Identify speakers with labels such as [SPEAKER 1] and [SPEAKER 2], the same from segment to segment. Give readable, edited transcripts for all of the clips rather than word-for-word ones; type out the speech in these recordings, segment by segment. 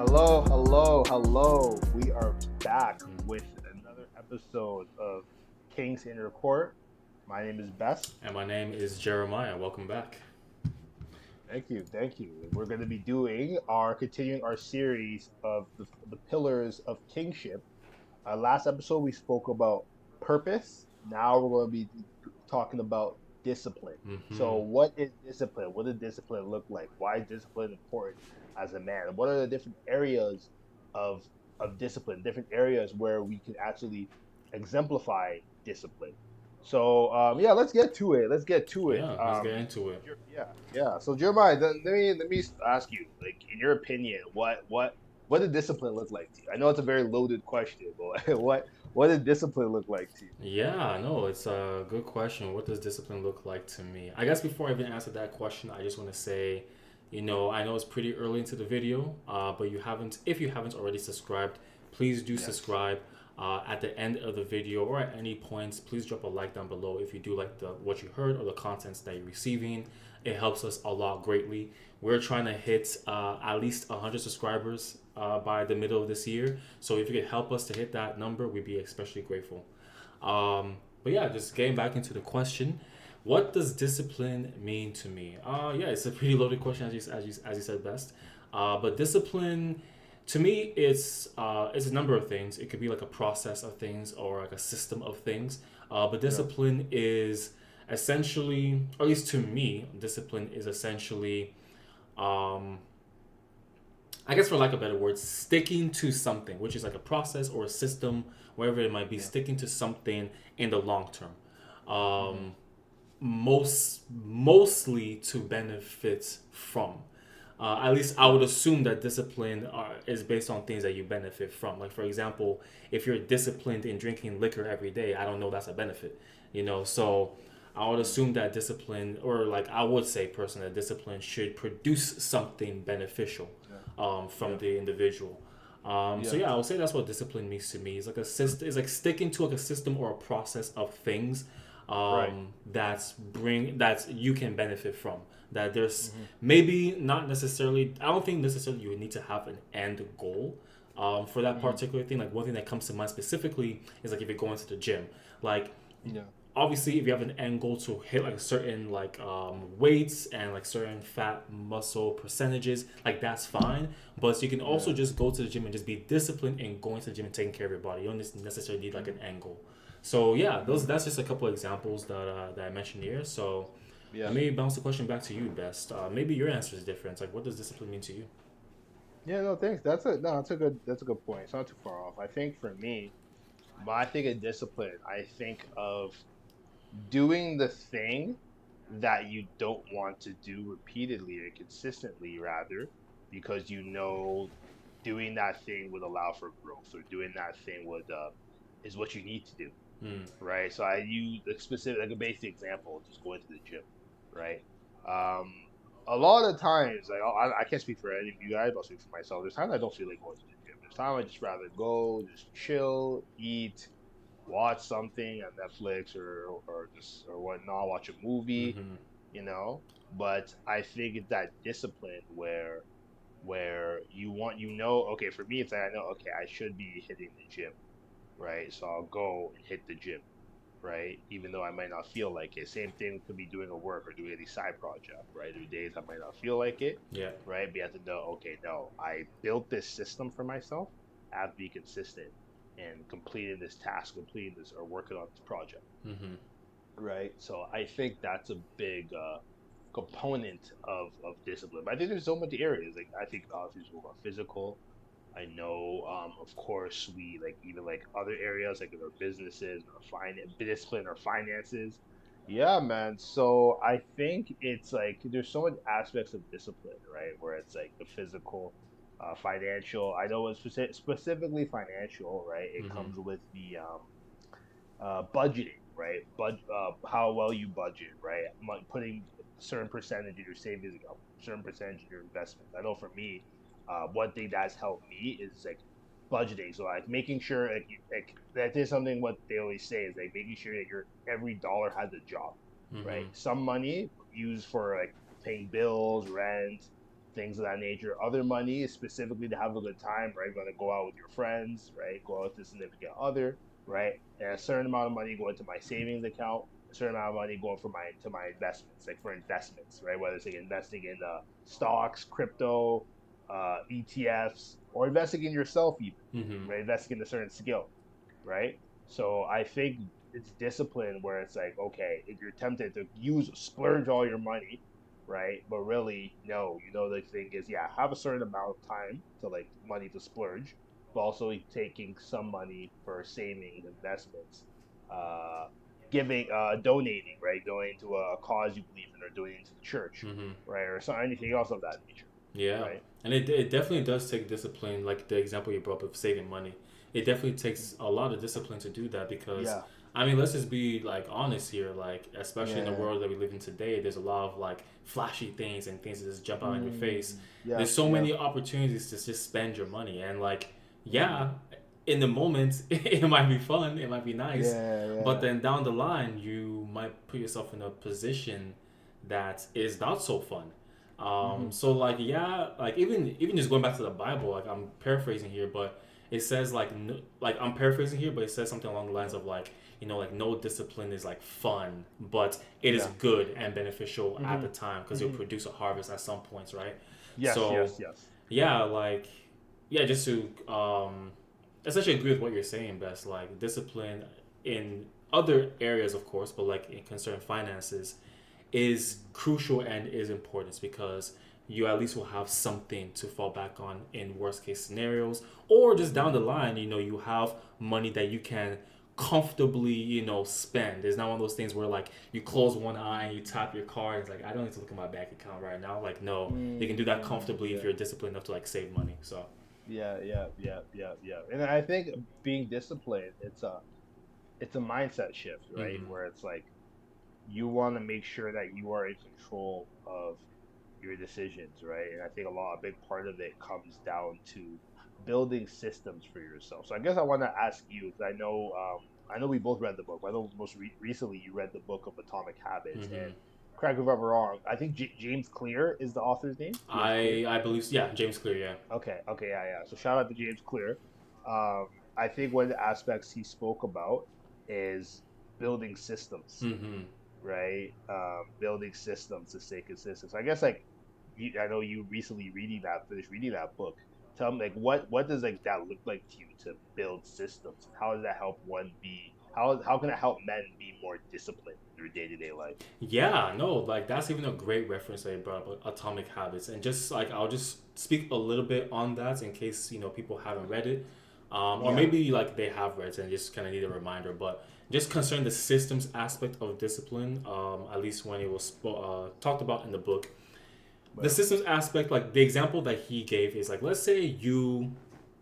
[SPEAKER 1] Hello, hello, hello. We are back with another episode of King's Inner Court. My name is Bess.
[SPEAKER 2] And my name is Jeremiah. Welcome back.
[SPEAKER 1] Thank you, thank you. We're going to be continuing our series of the pillars of kingship. Last episode we spoke about purpose. Now we're going to be talking about discipline. So,
[SPEAKER 2] Mm-hmm.
[SPEAKER 1] what is discipline? What does discipline look like? Why is discipline important as a man? What are the different areas of discipline? Different areas where we can actually exemplify discipline. So, yeah, let's get to it. Let's get to it.
[SPEAKER 2] Yeah, let's get into it.
[SPEAKER 1] Yeah. So, Jeremiah, let me ask you, like, in your opinion, what did discipline look like to you? I know it's a very loaded question, but what did discipline look like to you?
[SPEAKER 2] Yeah, no, it's a good question. What does discipline look like to me? I guess before I even answer that question, I just want to say, I know it's pretty early into the video, but if you haven't already subscribed, please do
[SPEAKER 1] Yes.
[SPEAKER 2] subscribe. At the end of the video or at any points, please drop a like down below if you do like what you heard or the contents that you're receiving. It helps us a lot greatly. We're trying to hit at least 100 subscribers by the middle of this year. So if you could help us to hit that number, we'd be especially grateful. But yeah, just getting back into the question, what does discipline mean to me? Yeah, it's a pretty loaded question as you said best. But discipline, to me, it's a number of things. It could be like a process of things or like a system of things. But
[SPEAKER 1] Yeah.
[SPEAKER 2] discipline is essentially, or at least to me, discipline is essentially, um, I guess for lack of better words, sticking to something, which is like a process or a system, wherever it might be,
[SPEAKER 1] Yeah.
[SPEAKER 2] sticking to something in the long term.
[SPEAKER 1] Hmm.
[SPEAKER 2] Um, mostly to benefit from. At least I
[SPEAKER 1] Yeah.
[SPEAKER 2] would assume that discipline is based on things that you benefit from. Like for example, if you're disciplined in drinking liquor every day, I don't know that's a benefit. So I would
[SPEAKER 1] Hmm.
[SPEAKER 2] assume that discipline, or like I would say personally, that discipline should produce something beneficial
[SPEAKER 1] Yeah.
[SPEAKER 2] from
[SPEAKER 1] Yeah.
[SPEAKER 2] the individual. So
[SPEAKER 1] Yeah.
[SPEAKER 2] yeah, I would say that's what discipline means to me. It's like a system. It's like sticking to like a system or a process of things
[SPEAKER 1] Right.
[SPEAKER 2] that you can benefit from. That there's
[SPEAKER 1] Hmm.
[SPEAKER 2] maybe not necessarily. I don't think necessarily you would need to have an end goal. For that
[SPEAKER 1] Hmm.
[SPEAKER 2] particular thing, like one thing that comes to mind specifically is like if you're going to the gym, like
[SPEAKER 1] Yeah.
[SPEAKER 2] obviously if you have an end goal to hit like certain like weights and like certain fat muscle percentages, like that's fine, but you can also
[SPEAKER 1] Yeah.
[SPEAKER 2] just go to the gym and just be disciplined in going to the gym and taking care of your body. You don't necessarily need like
[SPEAKER 1] Hmm.
[SPEAKER 2] an end goal. So yeah, those
[SPEAKER 1] Hmm.
[SPEAKER 2] that's just a couple of examples that I mentioned here. So
[SPEAKER 1] Yeah.
[SPEAKER 2] let me bounce the question back to you, best. Maybe your answer is different. Like, what does discipline mean to you?
[SPEAKER 1] Yeah. No, thanks. That's a good point. It's not too far off. I think for me, when I think of discipline, I think of doing the thing that you don't want to do repeatedly or consistently, rather, because doing that thing would allow for growth, or doing that thing would is what you need to do,
[SPEAKER 2] Hmm.
[SPEAKER 1] right? So I use like a basic example, just going to the gym, right? Um, a lot of times, like I can't speak for any of you guys, but I'll speak for myself. There's times I don't feel like going to the gym. There's times I just rather go, just chill, eat, watch something on Netflix or just or whatnot, watch a movie,
[SPEAKER 2] Mm-hmm.
[SPEAKER 1] you know. But I think it's that discipline where okay, for me it's like I know, okay, I should be hitting the gym, right? So I'll go and hit the gym, right? Even though I might not feel like it. Same thing could be doing a work or doing any side project, right? There are days I might not feel like it,
[SPEAKER 2] Yeah.
[SPEAKER 1] right? But you have to know, okay, no, I built this system for myself. I have to be consistent in completing this task, completing this or working on this project,
[SPEAKER 2] Mm-hmm.
[SPEAKER 1] right? So I think that's a big component of discipline. But I think there's so many areas. Like I think obviously we're about physical. I know, of course, we like even like other areas like in our businesses, our finance, discipline, our finances. Yeah, man. So I think it's like there's so many aspects of discipline, right? Where it's like the physical, financial. I know it's specifically financial, right? It
[SPEAKER 2] Mm-hmm.
[SPEAKER 1] comes with the budgeting, right? How well you budget, right? Putting a certain percentage in your savings account, certain percentage in your investments. I know for me, one thing that's helped me is like budgeting. So like making sure like that is something what they always say is like making sure that your every dollar has a job,
[SPEAKER 2] Mm-hmm.
[SPEAKER 1] right? Some money used for like paying bills, rent, things of that nature. Other money is specifically to have a good time, right? Going to go out with your friends, right? Go out with a significant other, right? And a certain amount of money going to my savings account, a certain amount of money going for my investments, like for investments, right? Whether it's like investing in stocks, crypto, ETFs, or investing in yourself even,
[SPEAKER 2] Mm-hmm.
[SPEAKER 1] right? Investing in a certain skill, right? So I think it's discipline where it's like, okay, if you're tempted to use splurge all your money, right? But really, no, the thing is, yeah, have a certain amount of time to like money to splurge, but also taking some money for savings, investments, uh, giving, donating, right? Going to a cause you believe in, or donating to the church,
[SPEAKER 2] Mm-hmm.
[SPEAKER 1] right? Or so anything else of that nature,
[SPEAKER 2] Yeah,
[SPEAKER 1] right?
[SPEAKER 2] and it definitely does take discipline. Like the example you brought up of saving money, it definitely takes a lot of discipline to do that because,
[SPEAKER 1] Yeah,
[SPEAKER 2] I mean, let's just be like honest here. Like especially in the
[SPEAKER 1] yeah,
[SPEAKER 2] world that we live in today, there's a lot of like flashy things and things that just jump out in your face.
[SPEAKER 1] yeah,
[SPEAKER 2] There's so
[SPEAKER 1] yeah,
[SPEAKER 2] many opportunities to just spend your money, and like
[SPEAKER 1] mm,
[SPEAKER 2] yeah, in the moment it might be fun, it might be nice,
[SPEAKER 1] yeah,
[SPEAKER 2] but
[SPEAKER 1] yeah,
[SPEAKER 2] then down the line you might put yourself in a position that is not so fun.
[SPEAKER 1] mm-hmm.
[SPEAKER 2] So like yeah, like even just going back to the Bible, like I'm paraphrasing here, but it says like no, like I'm paraphrasing here, but it says something along the lines of like like no discipline is like fun, but it is
[SPEAKER 1] Yeah,
[SPEAKER 2] good and beneficial at
[SPEAKER 1] mm-hmm.
[SPEAKER 2] the time because you'll
[SPEAKER 1] Mm-hmm.
[SPEAKER 2] produce a harvest at some points, right?
[SPEAKER 1] Yes,
[SPEAKER 2] So
[SPEAKER 1] yes, yes.
[SPEAKER 2] yeah, like yeah, just to essentially agree with what you're saying, best like discipline in other areas, of course, but like in concern finances is crucial and is important because you at least will have something to fall back on in worst case scenarios or just down the
[SPEAKER 1] Mm,
[SPEAKER 2] line you have money that you can comfortably spend. It's not one of those things where like you close one eye and you tap your card. It's like I don't need to look at my bank account right now. Like no, you can do that comfortably if
[SPEAKER 1] yeah,
[SPEAKER 2] you're disciplined enough to like save money. So
[SPEAKER 1] yeah, yeah, yeah, yeah, yeah. And I think being disciplined, it's a mindset shift, right?
[SPEAKER 2] mm-hmm.
[SPEAKER 1] Where it's like you want to make sure that you are in control of your decisions, right? And I think a big part of it comes down to building systems for yourself. So I guess I want to ask you, because I know we both read the book. I know most recently you read the book of Atomic Habits,
[SPEAKER 2] Mm-hmm.
[SPEAKER 1] and correct me if I'm wrong. I think James Clear is the author's name. James Clear.
[SPEAKER 2] I believe yeah, James Clear, yeah.
[SPEAKER 1] Okay, okay, yeah, yeah. So shout out to James Clear. I think one of the aspects he spoke about is building systems,
[SPEAKER 2] Mm-hmm.
[SPEAKER 1] right? Building systems to stay consistent. So I guess like I know you recently finished reading that book. Tell me like what does like that look like to you to build systems? How does that help one be? How can it help men be more disciplined in their day to day life?
[SPEAKER 2] Yeah, no, like that's even a great reference that you brought up, Atomic Habits, and just like I'll just speak a little bit on that in case people haven't read it, or
[SPEAKER 1] Yeah,
[SPEAKER 2] maybe like they have read it and just kind of need a reminder. But just concerning the systems aspect of discipline, at least when it was talked about in the book, the
[SPEAKER 1] well,
[SPEAKER 2] systems aspect, like the example that he gave is like let's say you,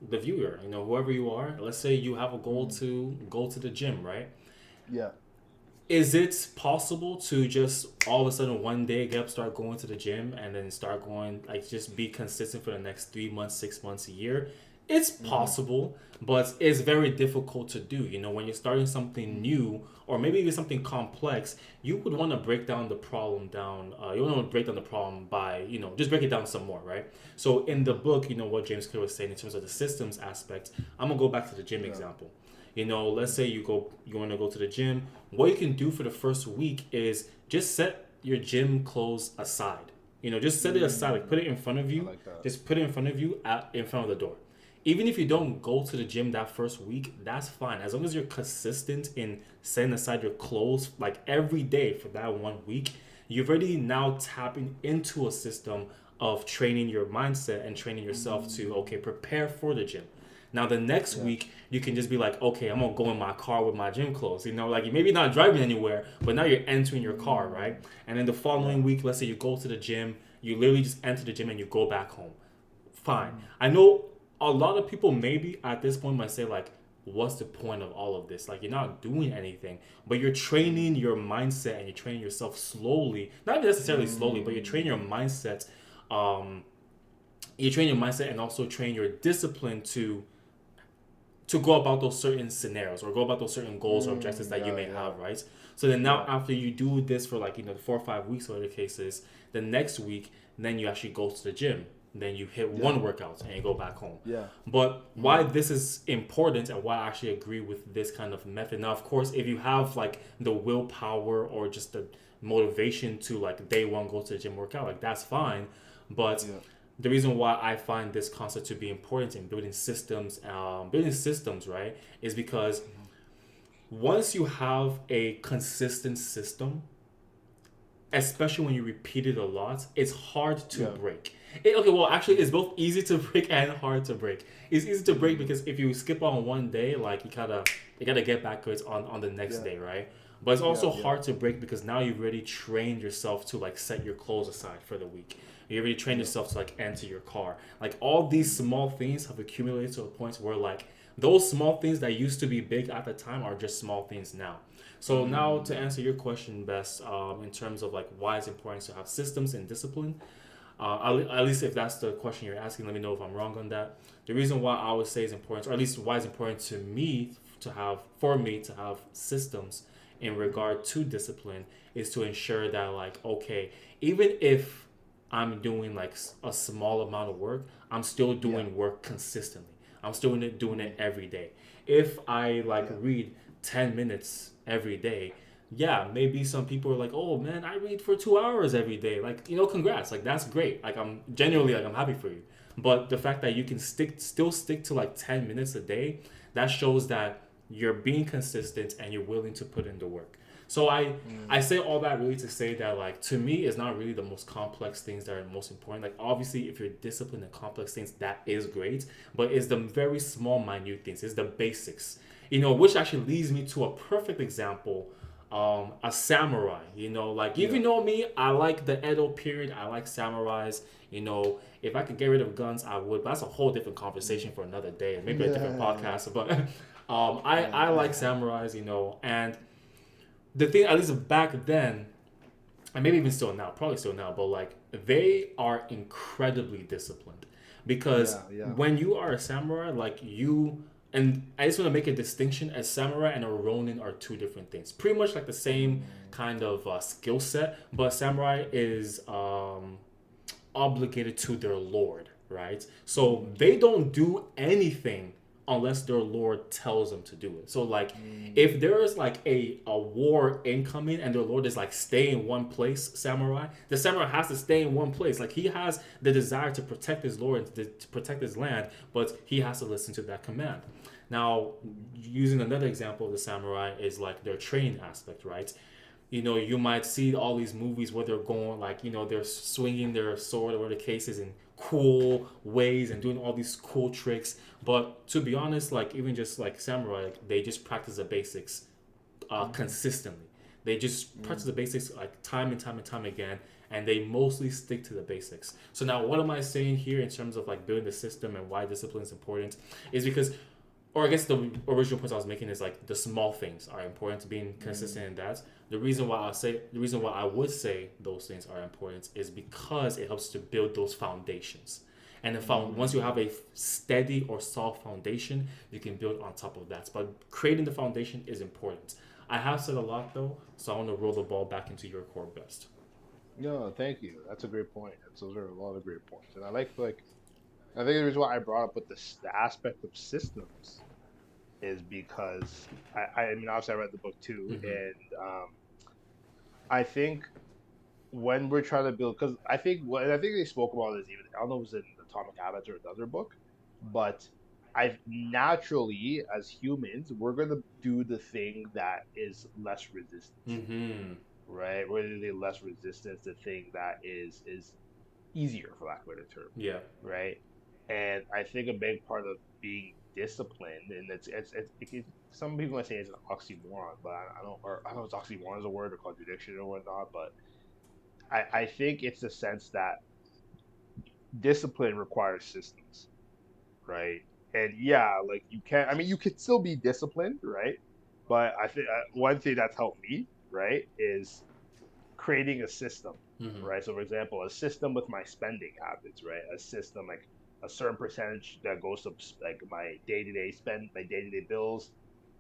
[SPEAKER 2] the viewer, whoever you are, let's say you have a goal
[SPEAKER 1] mm,
[SPEAKER 2] to go to the gym, right?
[SPEAKER 1] yeah,
[SPEAKER 2] Is it possible to just all of a sudden one day get up, start going to the gym, and then start going like just be consistent for the next 3 months, 6 months, a year? It's
[SPEAKER 1] mm-hmm,
[SPEAKER 2] possible, but it's very difficult to do. When you're starting something new or maybe even something complex, you would want to break down the problem down. You want to break down the problem by just break it down some more, right? So in the book, what James Clear was saying in terms of the systems aspect, I'm gonna go back to the gym
[SPEAKER 1] yeah,
[SPEAKER 2] example. Let's say you want to go to the gym. What you can do for the first week is just set your gym clothes aside. Just set it aside, like put it in front of
[SPEAKER 1] I
[SPEAKER 2] you.
[SPEAKER 1] like that.
[SPEAKER 2] Just put it in front of you in front of the door. Even if you don't go to the gym that first week, that's fine. As long as you're consistent in setting aside your clothes like every day for that 1 week, you've already now tapping into a system of training your mindset and training yourself to
[SPEAKER 1] Mm,
[SPEAKER 2] prepare for the gym. Now the next
[SPEAKER 1] yeah,
[SPEAKER 2] week you can just be like, okay, I'm gonna go in my car with my gym clothes. Like you maybe not driving anywhere, but now you're entering your car,
[SPEAKER 1] mm,
[SPEAKER 2] right? And then the
[SPEAKER 1] yeah,
[SPEAKER 2] following week, let's say you go to the gym, you literally just enter the gym and you go back home. Fine.
[SPEAKER 1] mm,
[SPEAKER 2] I know a lot of people maybe at this point might say like, what's the point of all of this? Like you're not doing anything, but you're training your mindset and you're training yourself slowly. Not even necessarily slowly, but you're training your
[SPEAKER 1] mm,
[SPEAKER 2] mindset. Um, you train your mindset and also train your discipline to to go about those certain scenarios or go about those certain goals or objectives that you
[SPEAKER 1] Yeah,
[SPEAKER 2] may
[SPEAKER 1] yeah,
[SPEAKER 2] have, right? So then now
[SPEAKER 1] yeah,
[SPEAKER 2] after you do this for like 4 or 5 weeks, whatever the case is, the next week then you actually go to the gym. Then you hit
[SPEAKER 1] yeah,
[SPEAKER 2] one workout and you go back home.
[SPEAKER 1] yeah.
[SPEAKER 2] But why
[SPEAKER 1] Mm,
[SPEAKER 2] this is important and why I actually agree with this kind of method. Now, of course, if you have like the willpower or just the motivation to like day one go to the gym workout, like that's fine. But
[SPEAKER 1] yeah,
[SPEAKER 2] the reason why I find this concept to be important in building systems, right, is because once you have a consistent system, especially when you repeat it a lot, it's hard to
[SPEAKER 1] yeah.
[SPEAKER 2] break. Okay, well, actually, it's both easy to break and hard to break. It's easy to break
[SPEAKER 1] Mm,
[SPEAKER 2] because if you skip on one day, like you gotta get backwards on the next
[SPEAKER 1] yeah,
[SPEAKER 2] day, right? But it's
[SPEAKER 1] yeah,
[SPEAKER 2] also
[SPEAKER 1] yeah,
[SPEAKER 2] hard to break because now you've already trained yourself to like set your clothes aside for the week. You already trained
[SPEAKER 1] yeah.
[SPEAKER 2] yourself to like enter your car. Like all these
[SPEAKER 1] Mm,
[SPEAKER 2] small things have accumulated to a point where like those small things that used to be big at the time are just small things now. So now to
[SPEAKER 1] mm,
[SPEAKER 2] answer your question, best in terms of like why it's important to have systems and discipline. At least if that's the question you're asking, let me know if I'm wrong on that. The reason why I would say it's important, or at least why it's important to me for me to have systems in
[SPEAKER 1] mm,
[SPEAKER 2] regard to discipline, is to ensure that like okay, even if I'm doing like a small amount of work, I'm still
[SPEAKER 1] yeah.
[SPEAKER 2] doing work consistently. I'm still doing
[SPEAKER 1] Mm,
[SPEAKER 2] it every day. If I like
[SPEAKER 1] yeah.
[SPEAKER 2] read 10 minutes every day, yeah, maybe some people are like, oh man, I read for 2 hours every day. Like, congrats. Like, that's great. Like, I'm genuinely, like, I'm happy for you. But the fact that you can still stick to like 10 minutes a day, that shows that you're being consistent and you're willing to put in the work. So I
[SPEAKER 1] Mm,
[SPEAKER 2] say all that really to say that like to me it's not really the most complex things that are most important. Like obviously if you're disciplined in complex things that is great, but it's the very small minute things, it's the basics. Which actually leads me to a perfect example, a samurai. Like if you
[SPEAKER 1] yeah.
[SPEAKER 2] know me, I like the Edo period. I like samurais. If I could get rid of guns, I would. But that's a whole different conversation
[SPEAKER 1] Mm,
[SPEAKER 2] for another day, and maybe a different
[SPEAKER 1] yeah.
[SPEAKER 2] podcast. But I like
[SPEAKER 1] Yeah.
[SPEAKER 2] samurais. And the thing, at least back then, and maybe even still now, probably still now, but like they are incredibly disciplined because
[SPEAKER 1] Yeah, yeah.
[SPEAKER 2] when you are a samurai, like and I just want to make a distinction: a samurai and a ronin are two different things. Pretty much like the same
[SPEAKER 1] Mm,
[SPEAKER 2] kind of skill set, but samurai is obligated to their lord, right? So
[SPEAKER 1] mm,
[SPEAKER 2] they don't do anything unless their lord tells them to do it. So like
[SPEAKER 1] mm,
[SPEAKER 2] if there is like a war incoming and their lord is like stay in one place, samurai, the samurai has to stay in one place. Like he has the desire to protect his lord and to protect his land, but he has to listen to that command. Now,
[SPEAKER 1] mm,
[SPEAKER 2] using another example of the samurai is like their training aspect, right? You might see all these movies where they're going like, they're swinging their sword or whatever the case is in cool ways and doing all these cool tricks. But to be honest, like even just like samurai, like, they just practice the basics
[SPEAKER 1] mm,
[SPEAKER 2] consistently. They just practice
[SPEAKER 1] mm,
[SPEAKER 2] the basics like time and time and time again, and they mostly stick to the basics. So now, what am I saying here in terms of like building the system and why discipline is important? Is because, or I guess the original point I was making is like the small things are important to being consistent
[SPEAKER 1] mm,
[SPEAKER 2] in that. The reason why I would say those things are important is because it helps to build those foundations. And once you have
[SPEAKER 1] mm.
[SPEAKER 2] a steady or solid foundation, you can build on top of that. But creating the foundation is important. I have said a lot though, so I want to roll the ball back into your core best.
[SPEAKER 1] No, thank you. That's a great point. Those are a lot of great points. And I think the reason why I brought up with the aspect of systems is because I mean obviously I read the book too,
[SPEAKER 2] Mm-hmm.
[SPEAKER 1] and I think when we're trying to build, because I think they spoke about this even, I don't know if it was in Atomic Habits or another book, but I naturally as humans we're gonna do the thing that is less resistance,
[SPEAKER 2] Mm-hmm.
[SPEAKER 1] right? We're gonna do less resistance, the thing that is easier for lack of a better term,
[SPEAKER 2] Yeah.
[SPEAKER 1] right? And I think a big part of being disciplined, and some people might say it's an oxymoron, but I don't know if oxymoron is a word or contradiction or whatnot, but I think it's the sense that discipline requires systems, right? And yeah, like I mean, you could still be disciplined, right? But I think one thing that's helped me, right, is creating a system,
[SPEAKER 2] Mm-hmm.
[SPEAKER 1] right? So, for example, a system with my spending habits, right? A system like a certain percentage that goes to like my day to day spend, my day to day bills.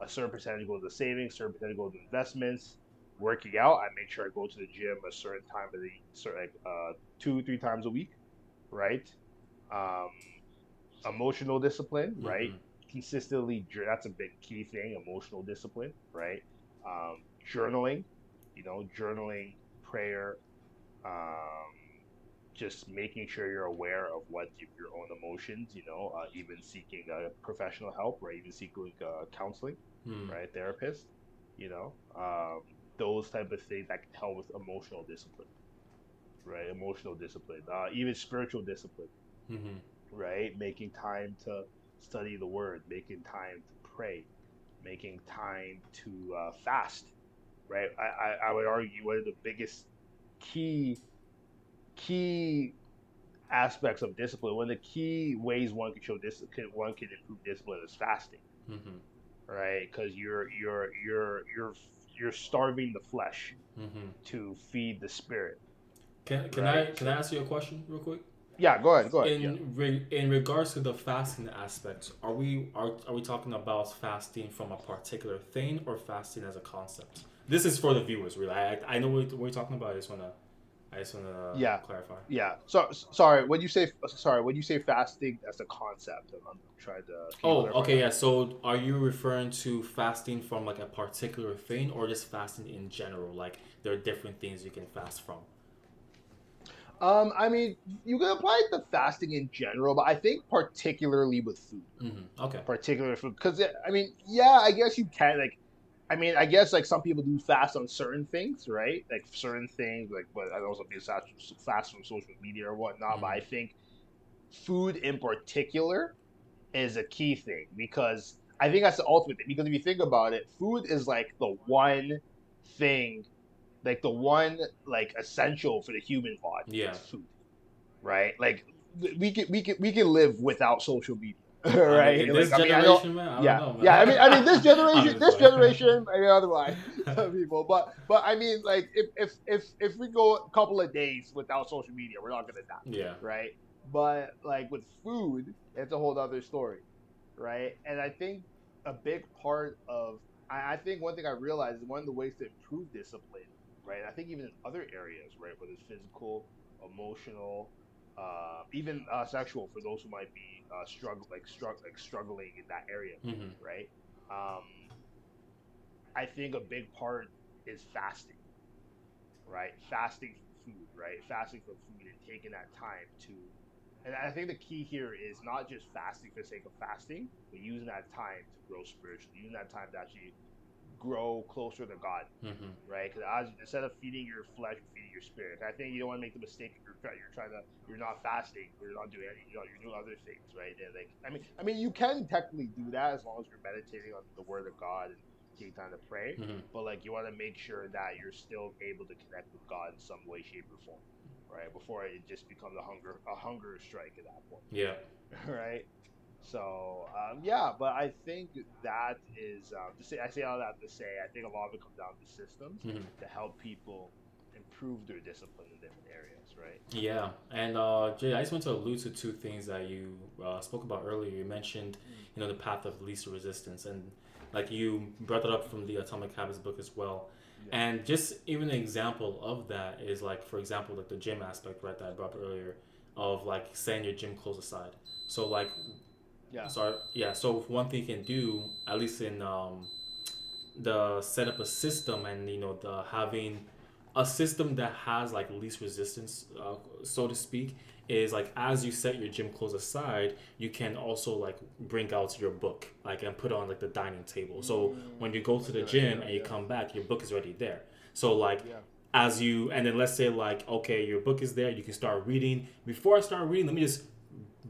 [SPEAKER 1] A certain percentage goes to savings, certain percentage goes to investments. Working out, I make sure I go to the gym a certain time of the certain like 2 3 times a week, right? Um, Emotional discipline, right?
[SPEAKER 2] Mm-hmm.
[SPEAKER 1] Consistently, that's a big key thing. Emotional discipline, right? Journaling, journaling, prayer, um, just making sure you're aware of what your own emotions, even seeking professional help, or even seeking counseling,
[SPEAKER 2] Mm-hmm.
[SPEAKER 1] right? Therapist, you know, um, those type of things that can help with emotional discipline, right? Emotional discipline, even spiritual discipline,
[SPEAKER 2] Mm-hmm.
[SPEAKER 1] right? Making time to study the word, making time to pray, making time to fast, right? I would argue one of the biggest key key aspects of discipline. One of the key ways one can show this, one can improve discipline is fasting,
[SPEAKER 2] Mm-hmm.
[SPEAKER 1] right? Because you're starving the flesh
[SPEAKER 2] Mm-hmm.
[SPEAKER 1] to feed the spirit,
[SPEAKER 2] Can
[SPEAKER 1] right?
[SPEAKER 2] I
[SPEAKER 1] So
[SPEAKER 2] ask you a question real quick?
[SPEAKER 1] yeah, go ahead, go ahead. Yeah.
[SPEAKER 2] In regards to the fasting aspect, are we talking about fasting from a particular thing or fasting as a concept? This is for the viewers, really. I know what we're talking about. I just wanna
[SPEAKER 1] Yeah,
[SPEAKER 2] clarify.
[SPEAKER 1] yeah. So sorry, when you say fasting as a concept, I'm trying to. Can you
[SPEAKER 2] Oh,
[SPEAKER 1] clarify
[SPEAKER 2] okay,
[SPEAKER 1] that?
[SPEAKER 2] yeah. So, are you referring to fasting from like a particular thing, or just fasting in general? Like, there are different things you can fast from.
[SPEAKER 1] I mean, you can apply it to fasting in general, but I think particularly with food,
[SPEAKER 2] Okay.
[SPEAKER 1] particular food, because I mean, yeah, I guess you can like. I mean, I guess like some people do fast on certain things, right? Like certain things, like, but I know some people fast from social media or whatnot. But
[SPEAKER 2] Mm-hmm.
[SPEAKER 1] I think food in particular is a key thing, because I think that's the ultimate thing. Because if you think about it, food is like the one thing, like the one like essential for the human body
[SPEAKER 2] Yeah.
[SPEAKER 1] is food, right? Like we can live without social media,
[SPEAKER 2] I mean,
[SPEAKER 1] right?
[SPEAKER 2] in
[SPEAKER 1] Like
[SPEAKER 2] this
[SPEAKER 1] I mean, I know,
[SPEAKER 2] generation, man, I don't
[SPEAKER 1] yeah,
[SPEAKER 2] know,
[SPEAKER 1] yeah.
[SPEAKER 2] man.
[SPEAKER 1] I mean,
[SPEAKER 2] I'm just
[SPEAKER 1] this
[SPEAKER 2] playing.
[SPEAKER 1] generation, maybe otherwise, some people, but I mean, like if we go a couple of days without social media, we're not gonna die,
[SPEAKER 2] Yeah.
[SPEAKER 1] right? But like with food, it's a whole other story, right? And I think a big part of I think one thing I realized is one of the ways to improve discipline, right? I think even in other areas, right, whether it's physical, emotional, even sexual, for those who might be struggling in that area,
[SPEAKER 2] Mm-hmm.
[SPEAKER 1] right? Um, I think a big part is fasting, right? Fasting from food, right? Fasting from food and taking that time to. And I think the key here is not just fasting for the sake of fasting, but using that time to grow spiritually, using that time to actually grow closer to God,
[SPEAKER 2] Mm-hmm.
[SPEAKER 1] right? Because instead of feeding your flesh, you're feeding your spirit. I think you don't want to make the mistake if you're not fasting, or you're not doing any, you're doing other things, right? And like, I mean, you can technically do that as long as you're meditating on the Word of God and taking time to pray.
[SPEAKER 2] Mm-hmm.
[SPEAKER 1] But like, you want to make sure that you're still able to connect with God in some way, shape, or form, right? Before it just becomes a hunger strike at that point,
[SPEAKER 2] Yeah.
[SPEAKER 1] right? So yeah, but I think that is to say. I say all that to say I think a lot of it comes down to systems
[SPEAKER 2] Mm-hmm.
[SPEAKER 1] to help people improve their discipline in different areas, right?
[SPEAKER 2] Yeah, and Jay, I just want to allude to two things that you spoke about earlier. You mentioned,
[SPEAKER 1] Mm.
[SPEAKER 2] the path of least resistance, and like you brought it up from the Atomic Habits book as well.
[SPEAKER 1] Yeah,
[SPEAKER 2] And just even an example of that is like, for example, like the gym aspect, right, that I brought up earlier, of like setting your gym clothes aside. So like,
[SPEAKER 1] yeah.
[SPEAKER 2] sorry, yeah. So one thing you can do, at least in the set up a system, and the having a system that has like least resistance, so to speak, is like as you set your gym clothes aside, you can also like bring out your book, like, and put it on like the dining table. So when you go to
[SPEAKER 1] That's a
[SPEAKER 2] the
[SPEAKER 1] good
[SPEAKER 2] gym
[SPEAKER 1] idea.
[SPEAKER 2] and you
[SPEAKER 1] Yeah,
[SPEAKER 2] come back, your book is already there. So like,
[SPEAKER 1] yeah.
[SPEAKER 2] as you, and then let's say like, okay, your book is there, you can start reading. Before I start reading, let me just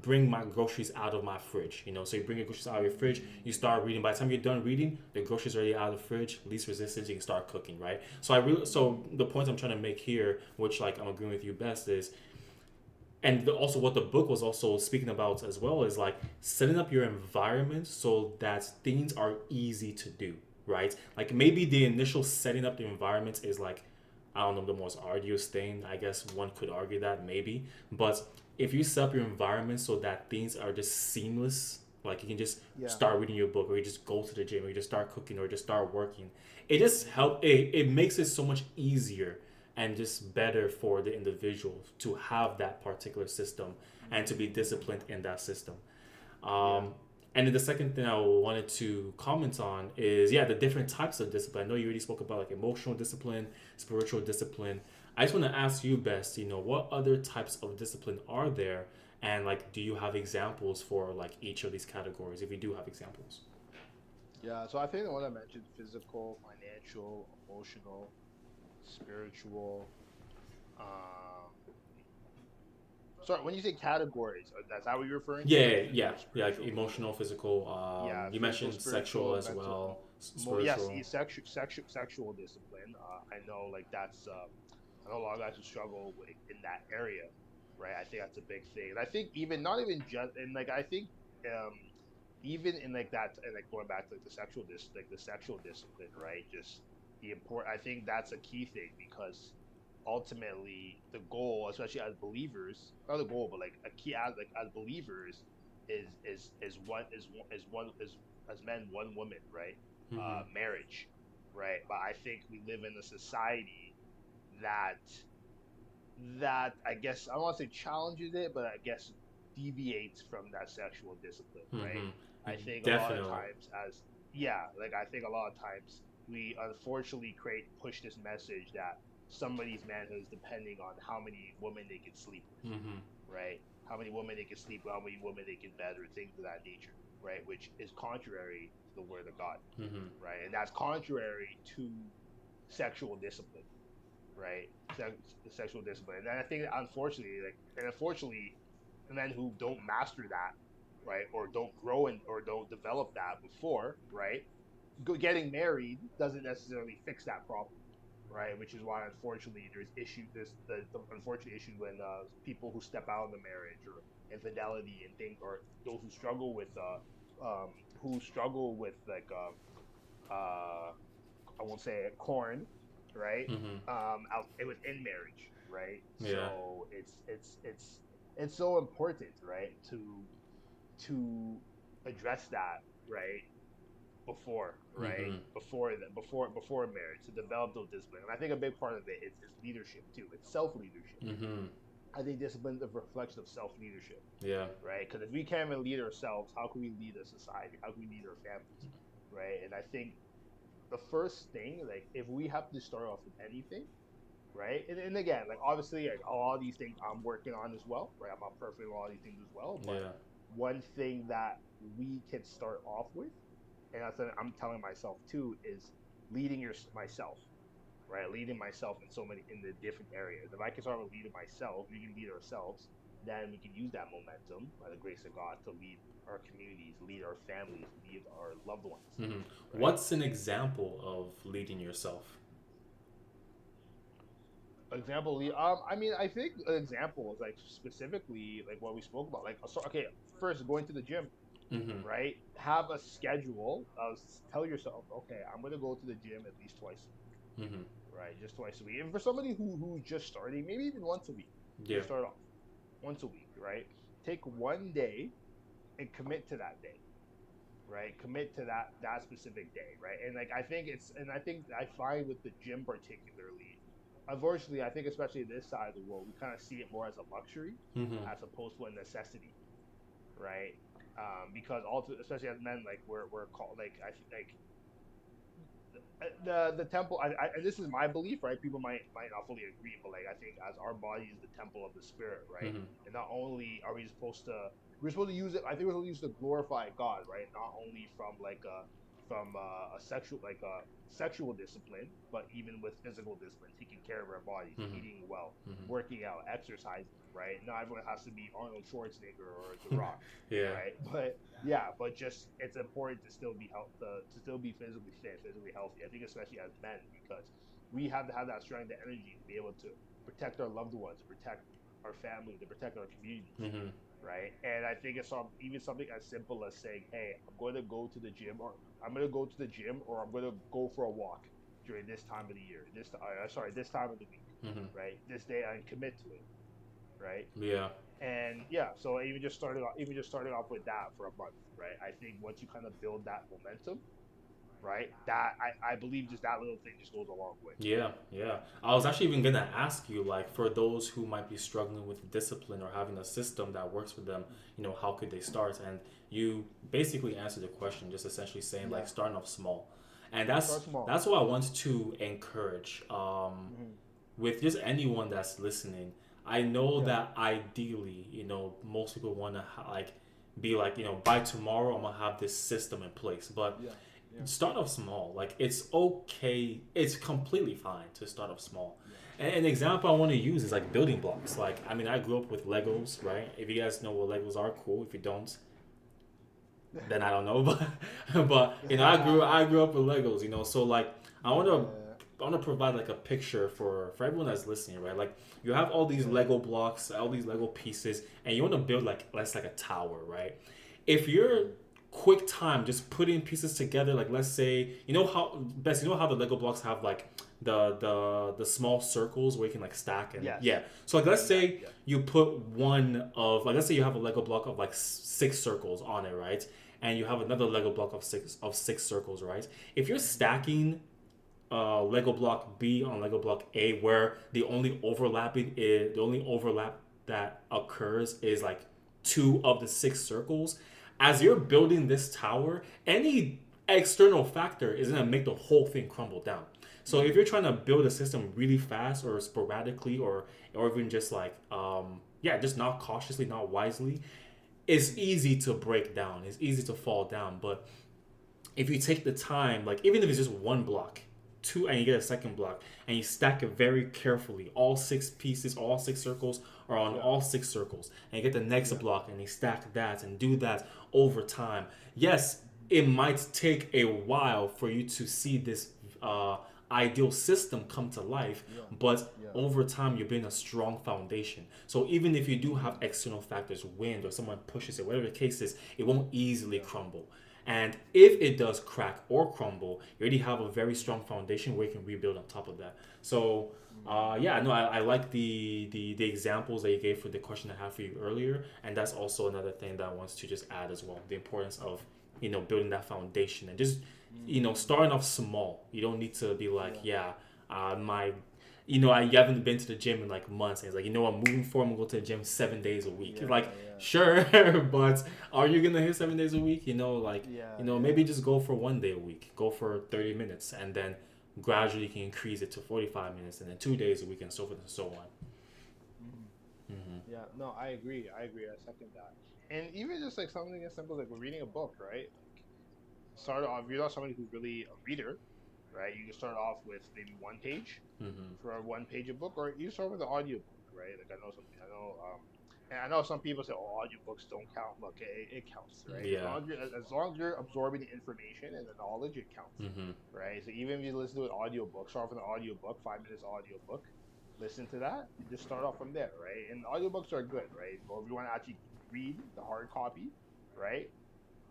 [SPEAKER 2] bring my groceries out of my fridge. So you bring your groceries out of your fridge, you start reading. By the time you're done reading, the groceries are already out of the fridge, least resistance, you can start cooking, right? So the point I'm trying to make here, which like I'm agreeing with you best, is, and also what the book was also speaking about as well, is like setting up your environment so that things are easy to do, right? Like maybe the initial setting up the environment is like I don't know, the most arduous thing. I guess one could argue that maybe. But if you set up your environment so that things are just seamless, like you can just
[SPEAKER 1] Yeah.
[SPEAKER 2] start reading your book, or you just go to the gym, or you just start cooking, or just start working, it just it makes it so much easier and just better for the individual to have that particular system and to be disciplined in that system.
[SPEAKER 1] Yeah.
[SPEAKER 2] Um, and then the second thing I wanted to comment on is, yeah, the different types of discipline. I know you already spoke about like emotional discipline, spiritual discipline. I just want to ask you, best, what other types of discipline are there, and like, do you have examples for like each of these categories? If you do have examples.
[SPEAKER 1] Yeah. So I think the one I mentioned: physical, financial, emotional, spiritual. Um, Sorry, when you say categories, that's how you're referring to, like
[SPEAKER 2] Yeah, yeah,
[SPEAKER 1] physical,
[SPEAKER 2] yeah. Like
[SPEAKER 1] spiritual.
[SPEAKER 2] emotional, physical.
[SPEAKER 1] Yeah,
[SPEAKER 2] You
[SPEAKER 1] physical,
[SPEAKER 2] mentioned sexual
[SPEAKER 1] spiritual,
[SPEAKER 2] as
[SPEAKER 1] mental.
[SPEAKER 2] well,
[SPEAKER 1] Yes,
[SPEAKER 2] spiritual.
[SPEAKER 1] sexual discipline. I know, like that's. I know a lot of guys who struggle with, in that area, right? I think that's a big thing, and I think even not even just, and like I think, um, even in like that, and like going back to like the sexual discipline, right? Just the important. I think that's a key thing because ultimately the goal, especially as believers, not the goal, but like a key as believers is one is as men one woman, right?
[SPEAKER 2] Mm-hmm.
[SPEAKER 1] Marriage, right? But I think we live in a society that I guess I don't want to say challenges it, but I guess deviates from that sexual discipline, right?
[SPEAKER 2] Mm-hmm.
[SPEAKER 1] I think a lot of
[SPEAKER 2] Definitely.
[SPEAKER 1] times as yeah, like I think a lot of times we unfortunately create push this message that somebody's manhood is depending on how many women they can sleep with,
[SPEAKER 2] Mm-hmm.
[SPEAKER 1] right? How many women they can sleep with, how many women they can bed, or things of that nature, right? Which is contrary to the word of God,
[SPEAKER 2] Mm-hmm.
[SPEAKER 1] right? And that's contrary to sexual discipline, right? Sexual discipline. And I think unfortunately, the men who don't master that, right, or don't grow and or don't develop that before, right, getting married doesn't necessarily fix that problem, right? Which is why unfortunately there's issue the unfortunate issue when people who step out of the marriage or infidelity and things, or those who struggle with like I won't say it, corn, right?
[SPEAKER 2] Mm-hmm.
[SPEAKER 1] Out within marriage, right?
[SPEAKER 2] Yeah.
[SPEAKER 1] So it's so important, right, to address that, right, before, right,
[SPEAKER 2] Mm-hmm.
[SPEAKER 1] before marriage, to develop those disciplines. And I think a big part of it is leadership too. It's self leadership.
[SPEAKER 2] Mm-hmm.
[SPEAKER 1] I think discipline is a reflection of self leadership,
[SPEAKER 2] Yeah.
[SPEAKER 1] right? Because if we can't even lead ourselves, how can we lead a society? How can we lead our families, right? And I think the first thing, like if we have to start off with anything, right? And again, like obviously, like all these things I'm working on as well, right? I'm not perfect on all these things as well, but
[SPEAKER 2] Yeah.
[SPEAKER 1] one thing that we can start off with, and that's what I'm telling myself too, is leading myself, right? Leading myself in so many in the different areas. If I can start with leading myself, we can lead ourselves. Then we can use that momentum by the grace of God to lead our communities, lead our families, lead our loved ones,
[SPEAKER 2] Mm-hmm.
[SPEAKER 1] right?
[SPEAKER 2] What's an example of leading yourself?
[SPEAKER 1] Example, I mean, I think an example is like specifically like what we spoke about. Like, so, okay, first going to the gym,
[SPEAKER 2] Mm-hmm.
[SPEAKER 1] right? Have a schedule. Tell yourself, okay, I'm gonna go to the gym at least twice a week,
[SPEAKER 2] Mm-hmm.
[SPEAKER 1] right? Just twice a week. And for somebody who's just starting, maybe even once a week,
[SPEAKER 2] Yeah.
[SPEAKER 1] just start off once a week, right? Take one day and commit to that day, right? Commit to that specific day, right? And like I think I find with the gym particularly, unfortunately, I think especially this side of the world, we kind of see it more as a luxury
[SPEAKER 2] Mm-hmm.
[SPEAKER 1] as opposed to a necessity, right? Because also, especially as men, like we're called like I think like the temple. And this is my belief, right? People might not fully agree, but like I think as our body is the temple of the spirit, right?
[SPEAKER 2] Mm-hmm.
[SPEAKER 1] And not only are we supposed to we're supposed to use it. I think we're supposed to use it to glorify God, right? Not only from a sexual discipline, but even with physical discipline, taking care of our bodies,
[SPEAKER 2] Mm-hmm.
[SPEAKER 1] eating well,
[SPEAKER 2] Mm-hmm.
[SPEAKER 1] working out, exercising, right? Not everyone has to be Arnold Schwarzenegger or The Rock,
[SPEAKER 2] Yeah.
[SPEAKER 1] right? But yeah, but just it's important to still be to still be physically fit, physically healthy. I think especially as men, because we have to have that strength and energy to be able to protect our loved ones, to protect our family, to protect our communities,
[SPEAKER 2] Mm-hmm.
[SPEAKER 1] right? And I think it's even something as simple as saying, "Hey, I'm going to go to the gym, or I'm going to go to the gym, or I'm going to go for a walk." during this time of the year, this time of the week,
[SPEAKER 2] Mm-hmm.
[SPEAKER 1] right? This day I commit to it, right?
[SPEAKER 2] Yeah.
[SPEAKER 1] And yeah, so even just starting off with that for a month, right? I think once you kind of build that momentum, right, that I believe just that little thing just goes a long way.
[SPEAKER 2] Yeah, yeah. I was actually even gonna ask you, like, for those who might be struggling with discipline or having a system that works for them, how could they start? And you basically answered the question, just essentially saying like
[SPEAKER 1] Yeah,
[SPEAKER 2] starting off small, and that's
[SPEAKER 1] start small.
[SPEAKER 2] that's what I want to encourage.
[SPEAKER 1] Hmm.
[SPEAKER 2] With just anyone that's listening, I know
[SPEAKER 1] Yeah,
[SPEAKER 2] that ideally, most people want to like be like, by tomorrow I'm gonna have this system in place, but
[SPEAKER 1] yeah, yeah,
[SPEAKER 2] start off small. Like it's okay. It's completely fine to start off small.
[SPEAKER 1] yeah.
[SPEAKER 2] And an example I want to use is like building blocks. Like I mean, I grew up with Legos, right? If you guys know what Legos are, cool. If you don't, then I don't know. But I grew up with Legos. So like I want to
[SPEAKER 1] Yeah,
[SPEAKER 2] I want to provide like a picture for everyone that's listening, right? Like you have all these
[SPEAKER 1] yeah,
[SPEAKER 2] Lego blocks, all these Lego pieces, and you want to build like let's like a tower, right? If you're
[SPEAKER 1] hmm,
[SPEAKER 2] quick time just putting pieces together, like let's say you know how the Lego blocks have like the small circles where you can like stack and
[SPEAKER 1] yes,
[SPEAKER 2] yeah. So like let's
[SPEAKER 1] yeah,
[SPEAKER 2] say
[SPEAKER 1] yeah,
[SPEAKER 2] you put one of like let's say you have a Lego block of like six circles on it, right? And you have another Lego block of six circles, right? If you're stacking Lego block B on Lego block A, where the only overlap that occurs is like two of the six circles. As you're building this tower, any external factor is gonna make the whole thing crumble down. So if
[SPEAKER 1] hmm,
[SPEAKER 2] you're trying to build a system really fast or sporadically or even just like yeah, just not cautiously, not wisely, it's easy to break down. It's easy to fall down. But if you take the time, like even if it's just one block, two, and you get a second block, and you stack it very carefully, all six pieces, all six circles are on
[SPEAKER 1] yeah,
[SPEAKER 2] all six circles, and you get the next
[SPEAKER 1] yeah,
[SPEAKER 2] block, and you stack that and do that over time. Yes, it might take a while for you to see this uh, ideal system come to life,
[SPEAKER 1] yeah,
[SPEAKER 2] but
[SPEAKER 1] yeah,
[SPEAKER 2] over time you're building a strong foundation. So even if you do have
[SPEAKER 1] hmm,
[SPEAKER 2] external factors, wind or someone pushes it, whatever the case is, it won't easily
[SPEAKER 1] yeah,
[SPEAKER 2] crumble. And if it does crack or crumble, you already have a very strong foundation where you can rebuild on top of that. So,
[SPEAKER 1] hmm,
[SPEAKER 2] yeah, no, I like the examples that you gave for the question I had for you earlier, and that's also another thing that I want to just add as well: the importance of building that foundation and just
[SPEAKER 1] hmm,
[SPEAKER 2] starting off small. You don't need to be like,
[SPEAKER 1] yeah,
[SPEAKER 2] yeah, my you haven't been to the gym in like months. And it's like, I'm moving forward. I'm going to go to the gym 7 days a week. It's like,
[SPEAKER 1] yeah, yeah,
[SPEAKER 2] sure, but are you gonna hit 7 days a week? Like,
[SPEAKER 1] yeah,
[SPEAKER 2] maybe
[SPEAKER 1] yeah.
[SPEAKER 2] just go for 1 day a week. Go for 30 minutes, and then gradually you can increase it to 45 minutes, and then 2 days a week, and so forth and so on.
[SPEAKER 1] Hmm.
[SPEAKER 2] Mm-hmm.
[SPEAKER 1] Yeah, no, I agree. I agree. I second that. And even just like something as simple like we're reading a book, right? Like start off, if you're not somebody who's really a reader, right? You can start off with maybe one page
[SPEAKER 2] Mm-hmm.
[SPEAKER 1] for a one page of book, or you start with the audio book, right? Like I know, and I know some people say, "Oh, audiobooks don't count." Look, it counts, right?
[SPEAKER 2] Yeah.
[SPEAKER 1] As long as you're absorbing the information and the knowledge, it counts,
[SPEAKER 2] Mm-hmm.
[SPEAKER 1] right? So even if you listen to an audiobook, start with an audiobook, 5 minutes audiobook, listen to that, and just start off from there, right? And audiobooks are good, right? Or if you want to actually read the hard copy, right?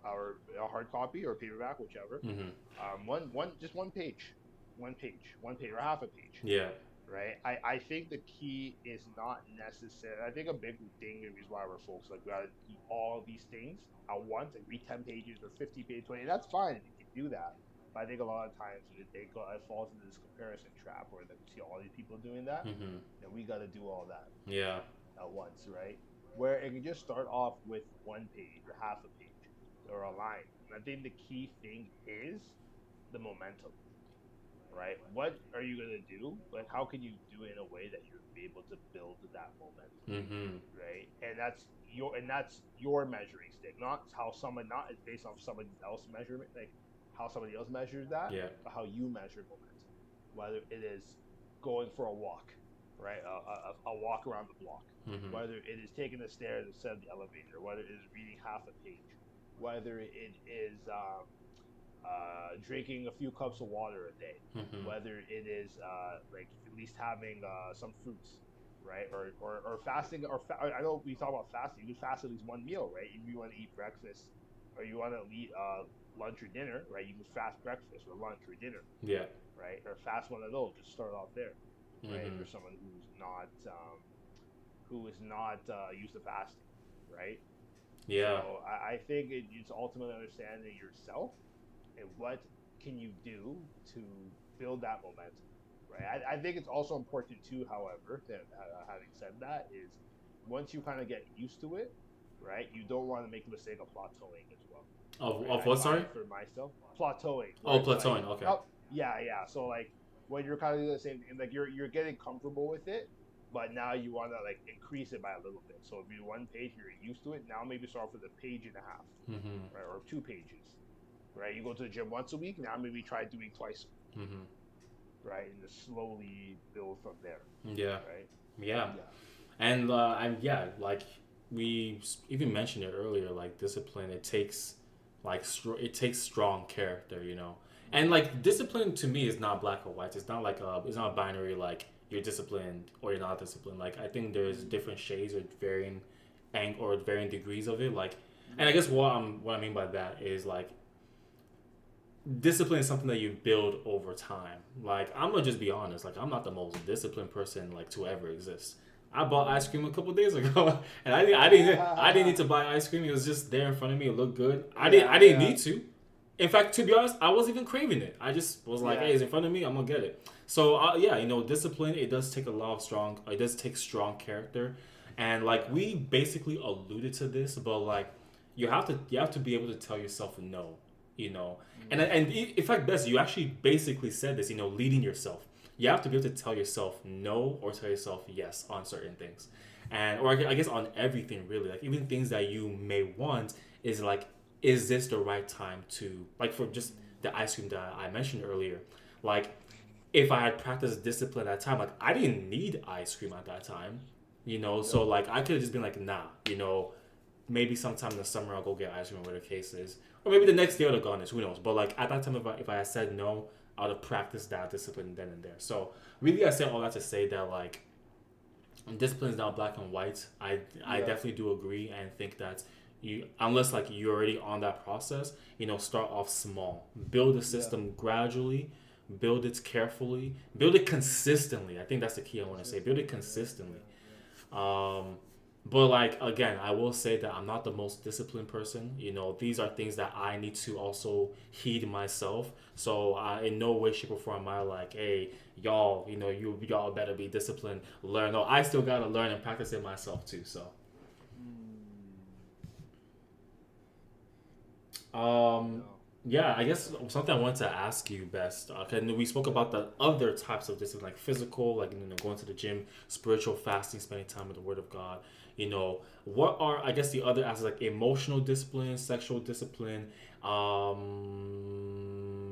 [SPEAKER 1] Or a hard copy or paperback, whichever.
[SPEAKER 2] Mm-hmm.
[SPEAKER 1] Just one page or half a page,
[SPEAKER 2] Yeah.
[SPEAKER 1] right? I think the key is not necessary. I think a big thing the reason why we're folks like we gotta do all these things at once, like read 10 pages or 50 pages, 20. That's fine if you can do that. But I think a lot of times it falls into this comparison trap where like, we see all these people doing that,
[SPEAKER 2] Mm-hmm.
[SPEAKER 1] and we got to do all that
[SPEAKER 2] Yeah.
[SPEAKER 1] at once, right? Where it can just start off with one page or half a page or a line. And I think the key thing is the momentum, right? What are you gonna do? Like, how can you do it in a way that you're able to build that momentum,
[SPEAKER 2] Mm-hmm.
[SPEAKER 1] right? And that's your measuring stick, not how someone not it's based off somebody else measurement, like how somebody else measures that,
[SPEAKER 2] Yeah.
[SPEAKER 1] but how you measure momentum. Whether it is going for a walk, right, a walk around the block,
[SPEAKER 2] Mm-hmm.
[SPEAKER 1] whether it is taking the stairs instead of the elevator, whether it is reading half a page, whether it is drinking a few cups of water a day,
[SPEAKER 2] Mm-hmm.
[SPEAKER 1] whether it is like at least having some fruits, right? Or fasting. I know we talk about fasting. You can fast at least one meal, right? If you want to eat breakfast or you want to eat lunch or dinner, right? You can fast breakfast or lunch or dinner,
[SPEAKER 2] Yeah.
[SPEAKER 1] right? Or fast one of those. Just start off there, right? If
[SPEAKER 2] Mm-hmm.
[SPEAKER 1] you're someone who is not used to fasting, right?
[SPEAKER 2] Yeah.
[SPEAKER 1] So I think it's ultimately understanding yourself and what can you do to build that momentum, right? I think it's also important too. However, that having said that, is once you kind of get used to it, right? You don't want to make the mistake of plateauing as well, right?
[SPEAKER 2] Of
[SPEAKER 1] I
[SPEAKER 2] what? Sorry.
[SPEAKER 1] find for myself plateauing, where
[SPEAKER 2] Oh,
[SPEAKER 1] it's like,
[SPEAKER 2] plateauing. Okay.
[SPEAKER 1] oh yeah, yeah. So like when you're kind of doing the same thing, like you're getting comfortable with it, but now you want to like increase it by a little bit. So if you one page, you're used to it. Now maybe start off with a page and a half,
[SPEAKER 2] Mm-hmm.
[SPEAKER 1] right, or 2 pages, right? You go to the gym once a week. Now maybe try doing twice a week,
[SPEAKER 2] Mm-hmm.
[SPEAKER 1] right? And just slowly build from there,
[SPEAKER 2] Yeah.
[SPEAKER 1] right?
[SPEAKER 2] Yeah.
[SPEAKER 1] Yeah.
[SPEAKER 2] And yeah, like we even mentioned it earlier, like discipline, it takes it takes strong character, you know. And
[SPEAKER 1] Mm-hmm.
[SPEAKER 2] like discipline to me is not black or white. It's not like it's not binary like you're disciplined or you're not disciplined. Like I think there's
[SPEAKER 1] Mm-hmm.
[SPEAKER 2] different shades or varying degrees of it. Like, and I
[SPEAKER 1] Yeah.
[SPEAKER 2] guess what I mean by that is like discipline is something that you build over time. Like I'm gonna just be honest, like I'm not the most disciplined person like to ever exist. I bought ice cream a couple days ago, and I didn't need to buy ice cream. It was just there in front of me. It looked good. I
[SPEAKER 1] Yeah.
[SPEAKER 2] didn't
[SPEAKER 1] Yeah.
[SPEAKER 2] need to. In fact, to be honest, I wasn't even craving it. I just was like,
[SPEAKER 1] Yeah.
[SPEAKER 2] hey, it's in front of me. I'm gonna get it. So yeah, you know, discipline. It does take a lot of strong. It does take strong character, and like
[SPEAKER 1] Yeah.
[SPEAKER 2] we basically alluded to this, but like you have to be able to tell yourself no, you know. And
[SPEAKER 1] Mm-hmm.
[SPEAKER 2] in fact, best you actually basically said this, you know, leading yourself. You have to be able to tell yourself no or tell yourself yes on certain things, and or I guess on everything really. Like even things that you may want is like, is this the right time to like for just the ice cream that I mentioned earlier, like if I had practiced discipline at that time, like I didn't need ice cream at that time, you know.
[SPEAKER 1] Yep.
[SPEAKER 2] So like I could have just been like, nah, you know, maybe sometime in the summer I'll go get ice cream, whatever the case is, or maybe the next day I would have gone this. Who knows? But like at that time, if I had said no, I would have practiced that discipline then and there. So really, I said all that to say that like discipline is not black and white. I
[SPEAKER 1] Yeah.
[SPEAKER 2] definitely do agree and think that you unless like you're already on that process, you know, start off small, build a
[SPEAKER 1] Yeah.
[SPEAKER 2] system gradually, build it carefully, build it consistently. I think that's the key I want to say. Build it
[SPEAKER 1] Consistently. Yeah.
[SPEAKER 2] consistently.
[SPEAKER 1] Yeah. Yeah.
[SPEAKER 2] But like again, I will say that I'm not the most disciplined person. You know, these are things that I need to also heed myself. So in no way, shape, or form am I like, hey, y'all, you know, y'all better be disciplined. Learn. No, I still gotta learn and practice it myself too. So,
[SPEAKER 1] Mm.
[SPEAKER 2] um,
[SPEAKER 1] Yeah.
[SPEAKER 2] yeah, I guess something I wanted to ask you best. Okay, we spoke
[SPEAKER 1] Yeah.
[SPEAKER 2] about the other types of discipline, like physical, like you know, going to the gym, spiritual, fasting, spending time with the Word of God. You know, what are I guess the other aspects like emotional discipline, sexual discipline.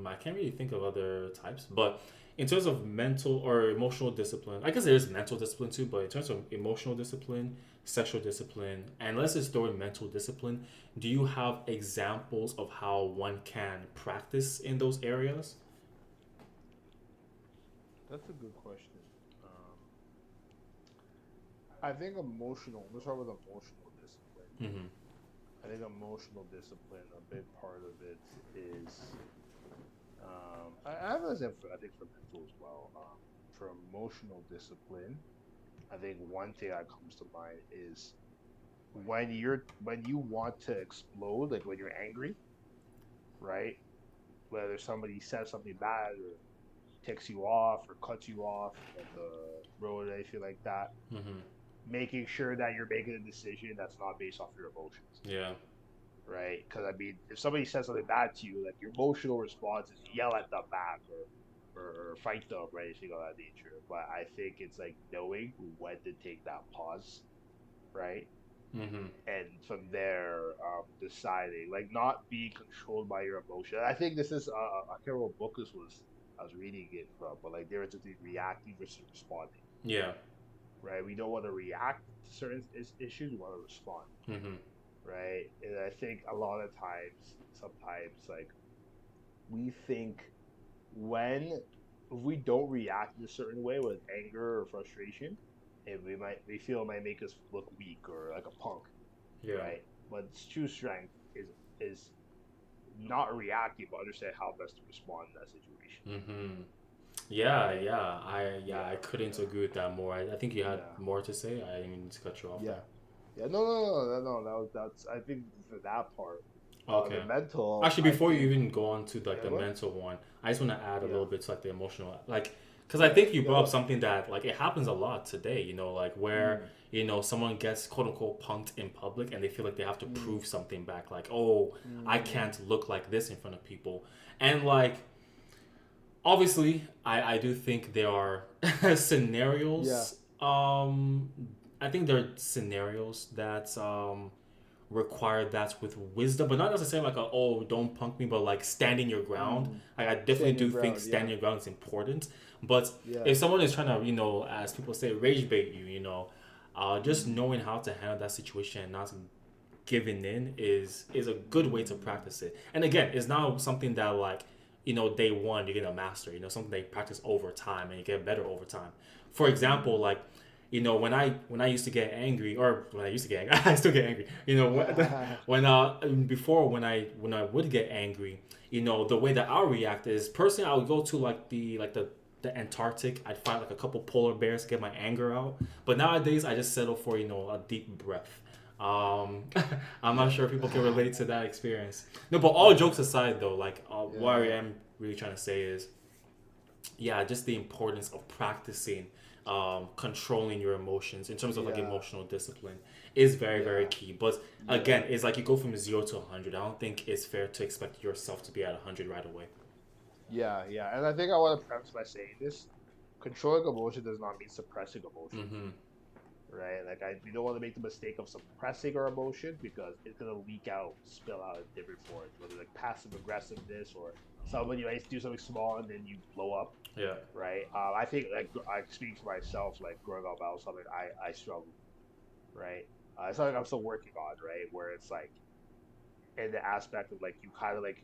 [SPEAKER 2] I can't really think of other types, but in terms of mental or emotional discipline, I guess there is mental discipline too. But in terms of emotional discipline, sexual discipline, and let's just throw in mental discipline, do you have examples of how one can practice in those areas?
[SPEAKER 1] That's a good question. Um, I think emotional. Let's start with emotional discipline.
[SPEAKER 2] Mm-hmm.
[SPEAKER 1] I think emotional discipline. A big part of it is. I have an example. I think for mental as well. For emotional discipline, I think one thing that comes to mind is when you want to explode, like when you're angry, right? Whether somebody says something bad or ticks you off or cuts you off at the road or anything like that,
[SPEAKER 2] Mm-hmm.
[SPEAKER 1] making sure that you're making a decision that's not based off your emotions,
[SPEAKER 2] Yeah.
[SPEAKER 1] right? Because I mean, if somebody says something bad to you, like your emotional response is yell at them back or fight them or anything of that nature. But I think it's like knowing when to take that pause, right?
[SPEAKER 2] Mm-hmm.
[SPEAKER 1] And from there, deciding like not being controlled by your emotion. I think this is I can't remember what book this was. I was reading it from, but like there is between reacting versus responding,
[SPEAKER 2] Yeah.
[SPEAKER 1] right? We don't want to react to certain issues. We want to respond,
[SPEAKER 2] Mm-hmm.
[SPEAKER 1] right? And I think a lot of times, sometimes like we think when if we don't react in a certain way with anger or frustration, we feel it might make us look weak or like a punk,
[SPEAKER 2] Yeah.
[SPEAKER 1] right? But true strength is not reacting, but understand how best to respond in that situation,
[SPEAKER 2] Mm-hmm. I
[SPEAKER 1] Yeah,
[SPEAKER 2] couldn't agree with that more. I think you had
[SPEAKER 1] yeah,
[SPEAKER 2] more to say. I didn't mean to cut you off
[SPEAKER 1] yeah,
[SPEAKER 2] there.
[SPEAKER 1] yeah. No. That's I think for that part. The
[SPEAKER 2] Okay.
[SPEAKER 1] mental,
[SPEAKER 2] Actually,
[SPEAKER 1] I
[SPEAKER 2] before you
[SPEAKER 1] think.
[SPEAKER 2] even go on to like
[SPEAKER 1] Yeah,
[SPEAKER 2] the
[SPEAKER 1] go ahead.
[SPEAKER 2] mental one, I just want to add a
[SPEAKER 1] Yeah,
[SPEAKER 2] little bit to like the emotional, like, because I
[SPEAKER 1] yeah,
[SPEAKER 2] think you
[SPEAKER 1] yeah.
[SPEAKER 2] brought
[SPEAKER 1] Go
[SPEAKER 2] up
[SPEAKER 1] ahead.
[SPEAKER 2] something that like it happens a lot today. Like where
[SPEAKER 1] Mm,
[SPEAKER 2] someone gets quote unquote punked in public and they feel like they have to
[SPEAKER 1] mm,
[SPEAKER 2] prove something back. Like, oh, I
[SPEAKER 1] mm.
[SPEAKER 2] can't look like this in front of people, and like obviously, I do think there are
[SPEAKER 1] Yeah.
[SPEAKER 2] scenarios. I think there are scenarios that require that with wisdom, but not necessarily like a, oh, don't punk me, but like standing your ground.
[SPEAKER 1] Mm.
[SPEAKER 2] Like I definitely
[SPEAKER 1] Stand your
[SPEAKER 2] do think
[SPEAKER 1] ground. Yeah,
[SPEAKER 2] standing your ground is important. But
[SPEAKER 1] yeah.
[SPEAKER 2] if someone is trying to, as people say, rage bait you, just
[SPEAKER 1] Mm,
[SPEAKER 2] knowing how to handle that situation and not giving in is a good way to
[SPEAKER 1] mm,
[SPEAKER 2] practice it. And again, it's not something that like day one you're gonna master. Something that you practice over time and you get better over time. For example,
[SPEAKER 1] mm.
[SPEAKER 2] like when I used to get angry, or when I used to get angry, I still get angry. Before when I would get angry, the way that I'll react is personally I would go to the Antarctic. I'd find like a couple polar bears to get my anger out. But nowadays I just settle for a deep breath. Um, I'm not sure if people can relate to that experience. No, but all jokes aside, though, like what I
[SPEAKER 1] Yeah,
[SPEAKER 2] am really trying to say is, yeah, just the importance of practicing controlling your emotions in terms of like
[SPEAKER 1] yeah,
[SPEAKER 2] emotional discipline is very, very
[SPEAKER 1] yeah,
[SPEAKER 2] key. But
[SPEAKER 1] yeah,
[SPEAKER 2] again, it's like you go from 0 to 100. I don't think it's fair to expect yourself to be at 100 right away.
[SPEAKER 1] yeah. And I think I want to preface by saying this: controlling emotion does not mean suppressing emotion,
[SPEAKER 2] Mm-hmm.
[SPEAKER 1] right? Like we don't want to make the mistake of suppressing our emotion because it's gonna leak out, spill out in different forms, whether like passive aggressiveness or somebody might do something small and then you blow up,
[SPEAKER 2] Yeah.
[SPEAKER 1] right? I think like I speak for myself, like growing up, that was something I struggled, right? It's something I'm still working on, right? Where it's like in the aspect of like you kind of like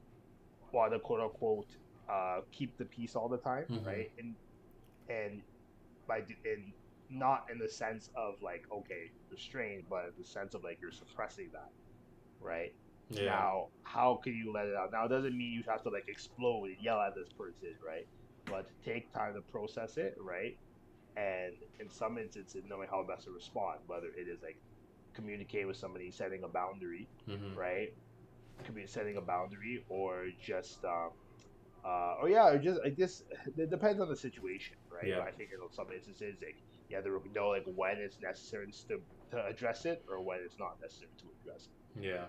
[SPEAKER 1] want to quote unquote keep the peace all the time,
[SPEAKER 2] Mm-hmm.
[SPEAKER 1] right? And and not in the sense of like okay restrained, but in the sense of like you're suppressing that, right?
[SPEAKER 2] Yeah.
[SPEAKER 1] Now, how can you let it out? Now, it doesn't mean you have to like explode and yell at this person, right? But take time to process it, right? And in some instances, knowing how best to respond, whether it is like communicate with somebody, setting a boundary,
[SPEAKER 2] Mm-hmm.
[SPEAKER 1] right? Could be setting a boundary, or just or yeah, or just I guess it depends on the situation, right?
[SPEAKER 2] Yeah.
[SPEAKER 1] But I think in some instances, like yeah, there will know like when it's necessary to address it or when it's not necessary to address
[SPEAKER 2] Yeah.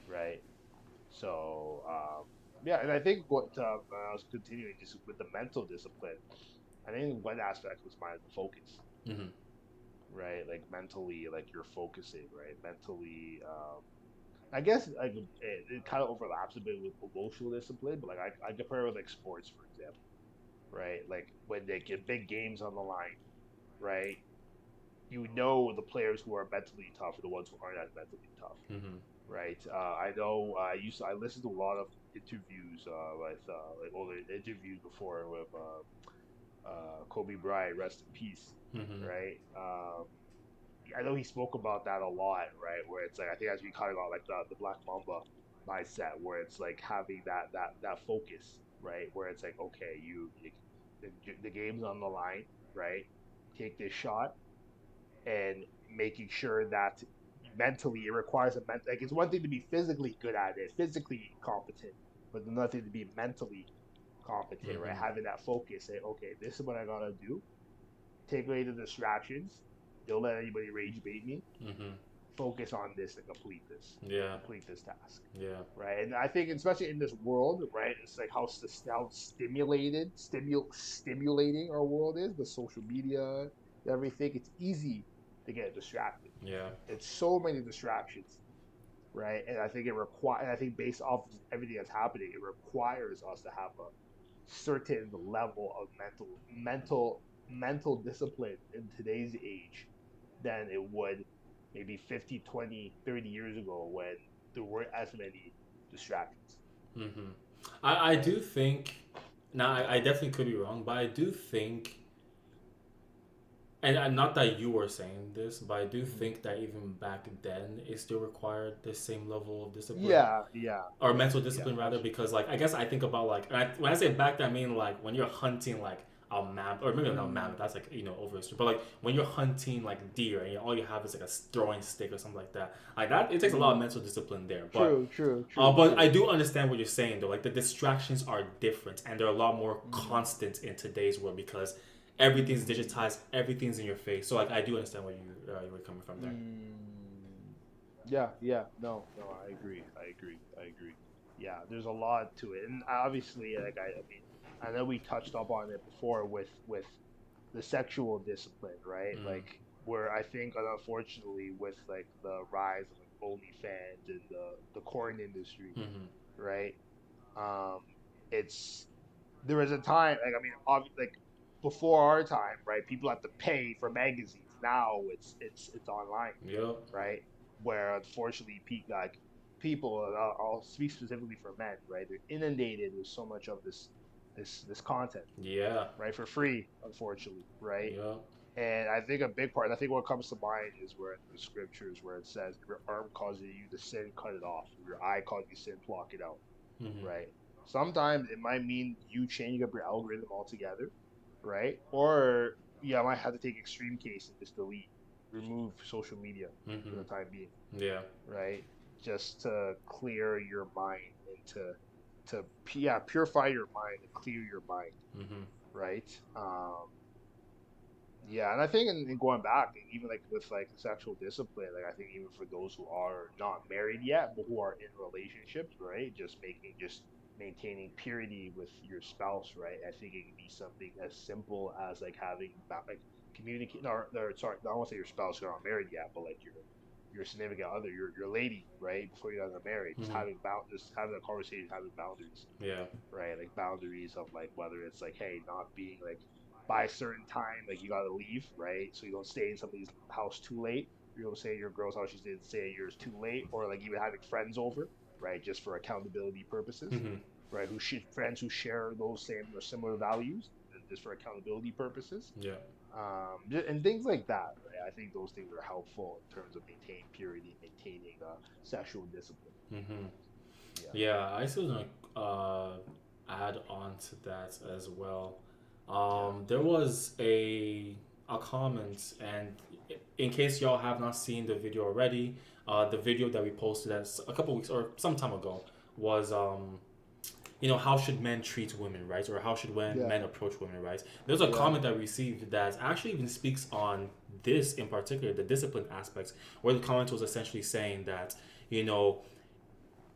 [SPEAKER 1] it, right? So yeah, and I think what I was continuing just with the mental discipline. I think one aspect was mine the focus,
[SPEAKER 2] Mm-hmm.
[SPEAKER 1] right? Like mentally, like you're focusing, right? Mentally, I guess like it kind of overlaps a bit with emotional discipline, but like I compare it with like sports, for example, right? Like when they get big games on the line, right? You know the players who are mentally tough are the ones who aren't as mentally tough,
[SPEAKER 2] Mm-hmm.
[SPEAKER 1] right? I know I listened to a lot of interviews with like older interviews before with Kobe Bryant, rest in peace,
[SPEAKER 2] Mm-hmm.
[SPEAKER 1] right? I know he spoke about that a lot, right? Where it's like I think as we kind of got like the Black Mamba mindset, where it's like having that focus, right? Where it's like okay, the game's on the line, right? Take this shot and making sure that mentally it requires a mental like it's one thing to be physically good at it, physically competent, but another thing to be mentally competent, right?
[SPEAKER 2] Mm-hmm.
[SPEAKER 1] Having that focus, say, okay, this is what I gotta do. Take away the distractions. Don't let anybody rage bait me.
[SPEAKER 2] Mm-hmm.
[SPEAKER 1] Focus on this and
[SPEAKER 2] Yeah.
[SPEAKER 1] complete this task,
[SPEAKER 2] Yeah.
[SPEAKER 1] right? And I think, especially in this world, right, it's like how stimulating our world is with social media, everything. It's easy to get distracted.
[SPEAKER 2] Yeah.
[SPEAKER 1] It's so many distractions, right? And I think I think based off of everything that's happening, it requires us to have a certain level of mental discipline in today's age than it would maybe 50, 20, 30 years ago when there weren't as many distractions,
[SPEAKER 2] Mm-hmm. I
[SPEAKER 1] right?
[SPEAKER 2] do think. Now, I definitely could be wrong, but I do think, and not that you were saying this, but I do
[SPEAKER 1] Mm-hmm.
[SPEAKER 2] think that even back then it still required the same level of discipline
[SPEAKER 1] Yeah, yeah,
[SPEAKER 2] or
[SPEAKER 1] yeah,
[SPEAKER 2] mental
[SPEAKER 1] yeah,
[SPEAKER 2] discipline rather,
[SPEAKER 1] absolutely.
[SPEAKER 2] because like I guess I think about like when I say back then I mean like when you're hunting like a mammoth, or maybe not mammoth. That's like over. But like when you're hunting like deer and all you have is like a throwing stick or something like that. Like that, it takes a lot of mental discipline there. But
[SPEAKER 1] True, true, true,
[SPEAKER 2] but I
[SPEAKER 1] true.
[SPEAKER 2] do understand what you're saying though. Like the distractions are different and they're a lot more
[SPEAKER 1] Mm,
[SPEAKER 2] constant in today's world because everything's digitized, everything's in your face. So like I do understand where you were coming from there.
[SPEAKER 1] mm. Yeah, yeah. No, no, I agree. I agree. I agree. Yeah, there's a lot to it. And obviously, like I mean, I know we touched up on it before with the sexual discipline, right?
[SPEAKER 2] Mm,
[SPEAKER 1] Like where I think unfortunately with like the rise of like OnlyFans and the porn industry,
[SPEAKER 2] mm-hmm.
[SPEAKER 1] right? Um, it's there was a time like I mean, like before our time, right? People have to pay for magazines. Now it's online,
[SPEAKER 2] Yep.
[SPEAKER 1] right? Where unfortunately, like people, I'll speak specifically for men, right? They're inundated with so much of this content,
[SPEAKER 2] Yeah.
[SPEAKER 1] right, for free, unfortunately, right?
[SPEAKER 2] Yep.
[SPEAKER 1] And I think a big part, I think what comes to mind is where in the scriptures where it says, if your arm causes you to sin, cut it off. If your eye causes you to sin, pluck it out,
[SPEAKER 2] Mm-hmm.
[SPEAKER 1] right? Sometimes it might mean you changing up your algorithm altogether, right? Or yeah, I might have to take extreme case and just delete, remove social media for
[SPEAKER 2] Mm-hmm.
[SPEAKER 1] the time being,
[SPEAKER 2] Yeah.
[SPEAKER 1] right? Just to clear your mind and yeah, purify your mind and clear your mind,
[SPEAKER 2] Mm-hmm.
[SPEAKER 1] right? Yeah, and I think in going back, even like with like sexual discipline, like I think even for those who are not married yet, but who are in relationships, right? Just maintaining purity with your spouse, right? I think it can be something as simple as like having like communicate or sorry, I don't want to say your spouse, you're not married yet, but like your significant other, your lady, right? Before you guys are married,
[SPEAKER 2] Mm-hmm.
[SPEAKER 1] just having a conversation, having boundaries,
[SPEAKER 2] Yeah.
[SPEAKER 1] right? Like boundaries of like whether it's like, hey, not being like by a certain time, like you gotta leave, right? So you don't stay in somebody's house too late. You don't stay at your girl's house, you didn't stay at yours too late, or like even having friends over, right? Just for accountability purposes,
[SPEAKER 2] Mm-hmm.
[SPEAKER 1] right? Friends who share those same or similar values, just for accountability purposes,
[SPEAKER 2] Yeah.
[SPEAKER 1] and things like that, right? I think those things are helpful in terms of maintaining purity, maintaining sexual discipline.
[SPEAKER 2] Mm-hmm.
[SPEAKER 1] Yeah,
[SPEAKER 2] Yeah, I still gonna add on to that as well.
[SPEAKER 1] yeah,
[SPEAKER 2] There was a comment, and in case y'all have not seen the video already, the video that we posted as a couple weeks or some time ago was how should men treat women, right? Or how should
[SPEAKER 1] yeah,
[SPEAKER 2] men approach women, right? There's a
[SPEAKER 1] yeah.
[SPEAKER 2] comment that we received that actually even speaks on this in particular, the discipline aspects, where the comment was essentially saying that, you know,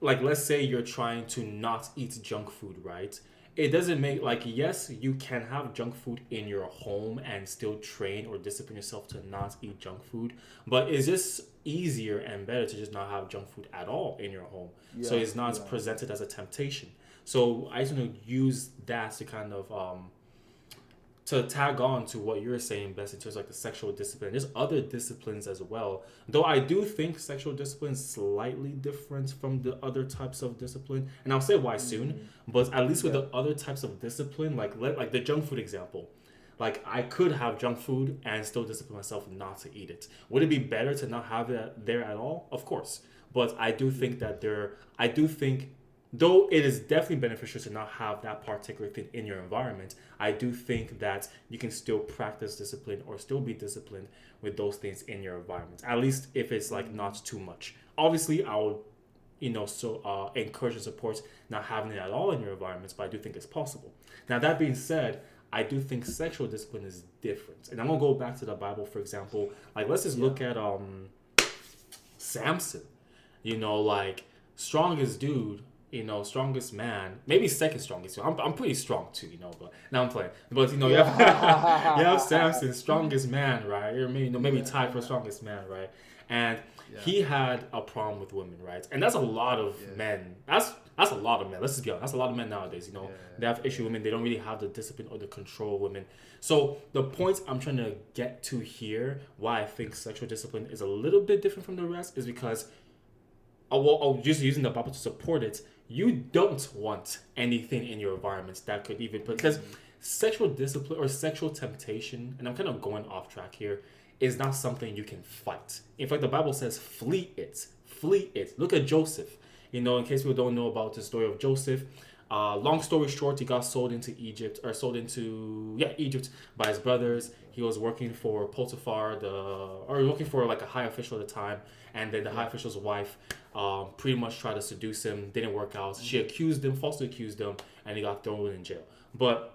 [SPEAKER 2] like let's say you're trying to not eat junk food, right? It doesn't make like yes, you can have junk food in your home and still train or discipline yourself to not eat junk food, but it's just easier and better to just not have junk food at all in your home. So
[SPEAKER 1] Yeah,
[SPEAKER 2] it's not
[SPEAKER 1] yeah.
[SPEAKER 2] presented as a temptation. So I just want to use that to kind of to tag on to what you're saying best in terms of like the sexual discipline. There's other disciplines as well. Though I do think sexual discipline is slightly different from the other types of discipline. And I'll say why soon.
[SPEAKER 1] Mm,
[SPEAKER 2] But at least with
[SPEAKER 1] yeah.
[SPEAKER 2] the other types of discipline, like the junk food example. Like I could have junk food and still discipline myself not to eat it. Would it be better to not have it there at all? Of course. But I do think
[SPEAKER 1] Mm,
[SPEAKER 2] that I do think though it is definitely beneficial to not have that particular thing in your environment, I do think that you can still practice discipline or still be disciplined with those things in your environment. At least if it's like
[SPEAKER 1] mm,
[SPEAKER 2] not too much. Obviously, I would encourage and support not having it at all in your environments, but I do think it's possible. Now that being said, I do think sexual discipline is different, and I'm gonna go back to the Bible, for example. Like let's just
[SPEAKER 1] yeah.
[SPEAKER 2] look at Samson. Like strongest dude, strongest man, maybe second strongest. I'm pretty strong too, but now I'm playing. But you have you have
[SPEAKER 1] Yeah.
[SPEAKER 2] Samson, strongest man, right? Or maybe maybe
[SPEAKER 1] Yeah,
[SPEAKER 2] tied for
[SPEAKER 1] yeah,
[SPEAKER 2] strongest man, right? And
[SPEAKER 1] yeah,
[SPEAKER 2] he had a problem with women, right? And that's a lot of
[SPEAKER 1] yeah,
[SPEAKER 2] men. That's a lot of men. Let's just be honest. That's a lot of men nowadays.
[SPEAKER 1] yeah,
[SPEAKER 2] They have issue with women. They don't really have the discipline or the control of women. So the point I'm trying to get to here, why I think sexual discipline is a little bit different from the rest, is because just using the Bible to support it, you don't want anything in your environment that could even put because
[SPEAKER 1] mm,
[SPEAKER 2] sexual discipline or sexual temptation, and I'm kind of going off track here, is not something you can fight. In fact, the Bible says, flee it. Flee it. Look at Joseph. In case people don't know about the story of Joseph, Long story short, he got sold into Egypt, or sold into, yeah, Egypt, by his brothers. He was working for Potiphar, or working for like a high official at the time, and then the high
[SPEAKER 1] Yeah.
[SPEAKER 2] official's wife pretty much tried to seduce him. Didn't work out. She
[SPEAKER 1] Hmm.
[SPEAKER 2] accused him, falsely accused him, and he got thrown in jail. But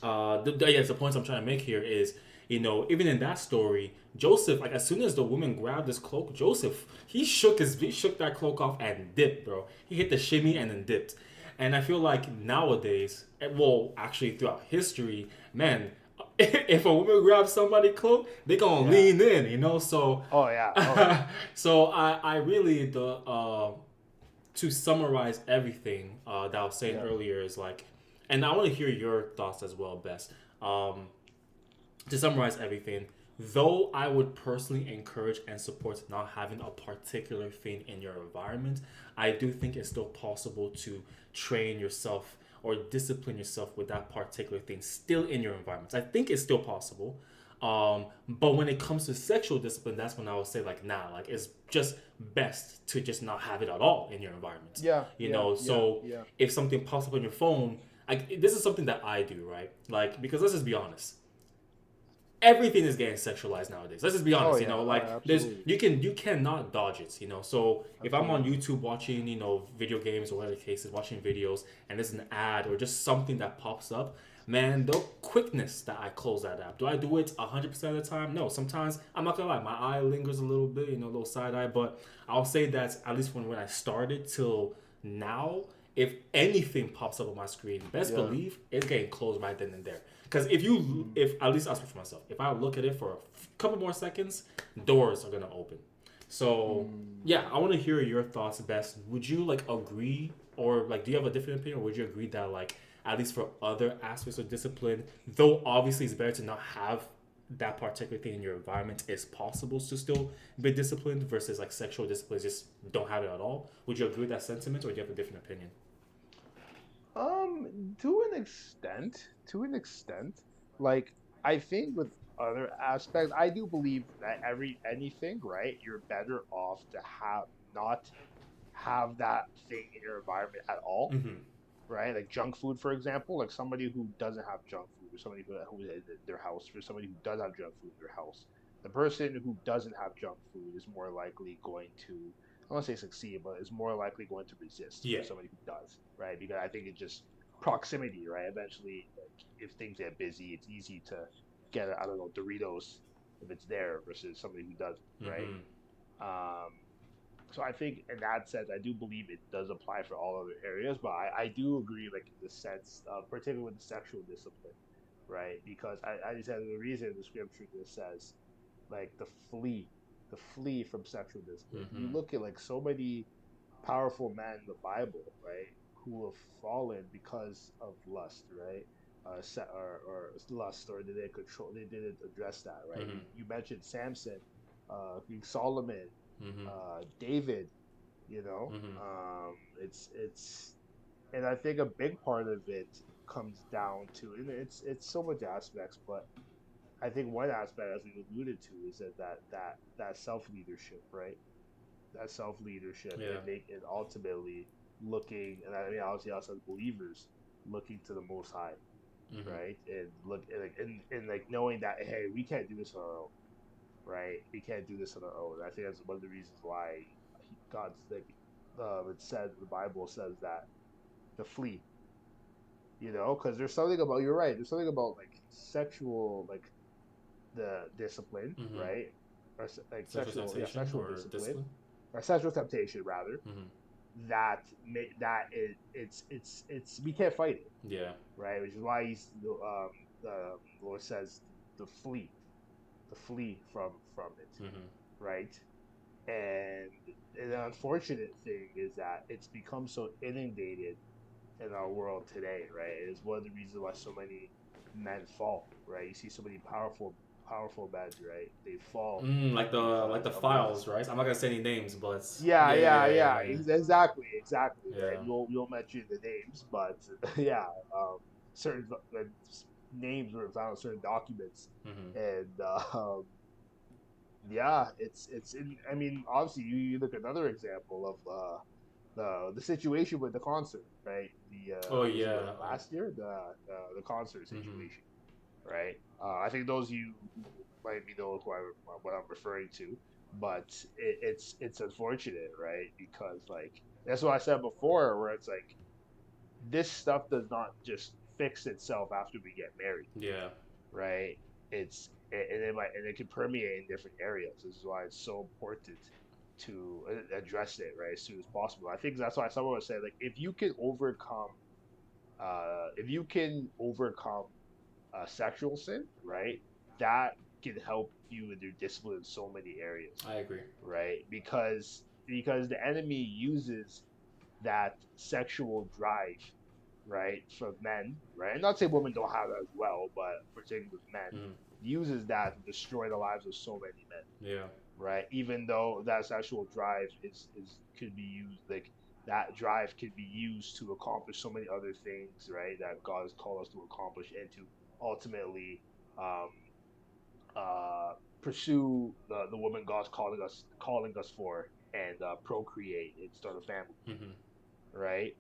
[SPEAKER 2] yes, the point I'm trying to make here is, even in that story, Joseph, like as soon as the woman grabbed his cloak, Joseph, he shook that cloak off and dipped, bro. He hit the shimmy and then dipped. And I feel like nowadays, well, actually throughout history, man, if a woman grabs somebody's cloak, they gonna
[SPEAKER 1] Yeah.
[SPEAKER 2] lean in, So,
[SPEAKER 1] Oh yeah. Oh yeah.
[SPEAKER 2] so I really to summarize everything that I was saying
[SPEAKER 1] Yeah.
[SPEAKER 2] earlier is like, and I want to hear your thoughts as well, Bess. Um, to summarize everything, though I would personally encourage and support not having a particular thing in your environment, I do think it's still possible to train yourself or discipline yourself with that particular thing still in your environment. I think it's still possible. But when it comes to sexual discipline, that's when I would say like, nah, like it's just best to just not have it at all in your environment.
[SPEAKER 1] Yeah. Yeah. Yeah.
[SPEAKER 2] So
[SPEAKER 1] Yeah.
[SPEAKER 2] if something pops up on your phone, like this is something that I do, right? Like, because let's just be honest, everything is getting sexualized nowadays. Let's just be
[SPEAKER 1] Oh
[SPEAKER 2] honest,
[SPEAKER 1] yeah. Oh,
[SPEAKER 2] like there's
[SPEAKER 1] absolutely.
[SPEAKER 2] you cannot dodge it. So if I'm on
[SPEAKER 1] Absolutely.
[SPEAKER 2] YouTube watching, video games or whatever the case is, watching videos, and there's an ad or just something that pops up, man, the quickness that I close that app. Do I do it 100% of the time? No. Sometimes I'm not gonna lie, my eye lingers a little bit, a little side eye, but I'll say that at least when I started till now, if anything pops up on my screen, best
[SPEAKER 1] Yeah.
[SPEAKER 2] believe it's getting closed right then and there. Because
[SPEAKER 1] Mm.
[SPEAKER 2] if at least I'll speak for myself, if I look at it for a couple more seconds, doors are gonna open. So
[SPEAKER 1] Mm.
[SPEAKER 2] yeah, I want to hear your thoughts, Best. Would you like agree, or like do you have a different opinion, or would you agree that like at least for other aspects of discipline, though obviously it's better to not have that particular thing in your environment, is possible to still be disciplined versus like sexual discipline just don't have it at all? Would you agree with that sentiment, or do you have a different opinion?
[SPEAKER 1] To an extent, like I think with other aspects, I do believe that anything, right, you're better off to have not have that thing in your environment at all,
[SPEAKER 2] Mm-hmm.
[SPEAKER 1] right? Like junk food, for example, like somebody who doesn't have junk food, or somebody who is in their house, for somebody who does have junk food in their house. The person who doesn't have junk food is more likely going to, I don't want to say succeed, but is more likely going to resist
[SPEAKER 2] Yeah.
[SPEAKER 1] for somebody who does, right? Because I think it's just proximity, right? Eventually, like if things get busy, it's easy to get, I don't know, Doritos if it's there versus somebody who doesn't, right?
[SPEAKER 2] Mm-hmm.
[SPEAKER 1] Um, so I think in that sense, I do believe it does apply for all other areas, but I do agree, like in the sense, particularly with the sexual discipline, right? Because I just had the reason in the scripture that says, like the flee from sexual discipline. You
[SPEAKER 2] Mm-hmm.
[SPEAKER 1] look at like so many powerful men in the Bible, right, who have fallen because of lust, right? Or lust, or they didn't address that, right?
[SPEAKER 2] Mm-hmm.
[SPEAKER 1] You mentioned Samson, Solomon,
[SPEAKER 2] Mm-hmm.
[SPEAKER 1] David,
[SPEAKER 2] Mm-hmm.
[SPEAKER 1] it's and I think a big part of it comes down to, and it's so much aspects, but I think one aspect, as we alluded to, is that self leadership, right? That self leadership,
[SPEAKER 2] Yeah.
[SPEAKER 1] and ultimately looking, and I mean obviously us as believers looking to the Most High,
[SPEAKER 2] Mm-hmm.
[SPEAKER 1] right? And look and like knowing that, hey, we can't do this on our own, right? We can't do this on our own. I think that's one of the reasons why God's like, it said the Bible says that to flee, because there's something about, you're right. There's something about like sexual, like the discipline,
[SPEAKER 2] Mm-hmm.
[SPEAKER 1] right? Or like
[SPEAKER 2] Sexual temptation
[SPEAKER 1] sexual
[SPEAKER 2] or
[SPEAKER 1] discipline,
[SPEAKER 2] discipline?
[SPEAKER 1] or sexual temptation rather.
[SPEAKER 2] Mm-hmm.
[SPEAKER 1] It's we can't fight it,
[SPEAKER 2] Yeah.
[SPEAKER 1] right? Which is why the Lord says to flee, from it,
[SPEAKER 2] Mm-hmm.
[SPEAKER 1] right? And the unfortunate thing is that it's become so inundated in our world today, right? It is one of the reasons why so many men fall, right? You see so many powerful men, right? They fall
[SPEAKER 2] Like
[SPEAKER 1] because
[SPEAKER 2] the
[SPEAKER 1] of
[SPEAKER 2] files,
[SPEAKER 1] lust.
[SPEAKER 2] right? I'm not gonna say any names, but
[SPEAKER 1] Yeah,
[SPEAKER 2] yeah, yeah,
[SPEAKER 1] yeah,
[SPEAKER 2] yeah,
[SPEAKER 1] yeah.
[SPEAKER 2] yeah,
[SPEAKER 1] Exactly,
[SPEAKER 2] yeah.
[SPEAKER 1] right?
[SPEAKER 2] Yeah.
[SPEAKER 1] We won't mention the names, but yeah, certain names were found in certain documents,
[SPEAKER 2] Mm-hmm.
[SPEAKER 1] and yeah, it's in. I mean, obviously, you look at another example of the situation with the concert, right?
[SPEAKER 2] Oh
[SPEAKER 1] Was it
[SPEAKER 2] yeah.
[SPEAKER 1] last year the concert
[SPEAKER 2] Mm-hmm.
[SPEAKER 1] situation, right? I think those of you who might be know what I'm referring to, but it's unfortunate, right? Because like that's what I said before, where it's like this stuff does not just fix itself after we get married,
[SPEAKER 2] Yeah.
[SPEAKER 1] right? And it can permeate in different areas. This is why it's so important to address it right as soon as possible. I think that's why someone would say like if you can overcome sexual sin, right? That can help you in your discipline in so many areas,
[SPEAKER 2] I agree.
[SPEAKER 1] right? Because the enemy uses that sexual drive, right, from men, right? And not say women don't have that as well, but particularly with men,
[SPEAKER 2] Mm-hmm.
[SPEAKER 1] uses that to destroy the lives of so many men,
[SPEAKER 2] Yeah.
[SPEAKER 1] right? Even though that sexual drive is could be used like that drive could be used to accomplish so many other things, right? That God has called us to accomplish and to ultimately um uh pursue the woman God's calling us for and procreate and start a family,
[SPEAKER 2] Mm-hmm.
[SPEAKER 1] right?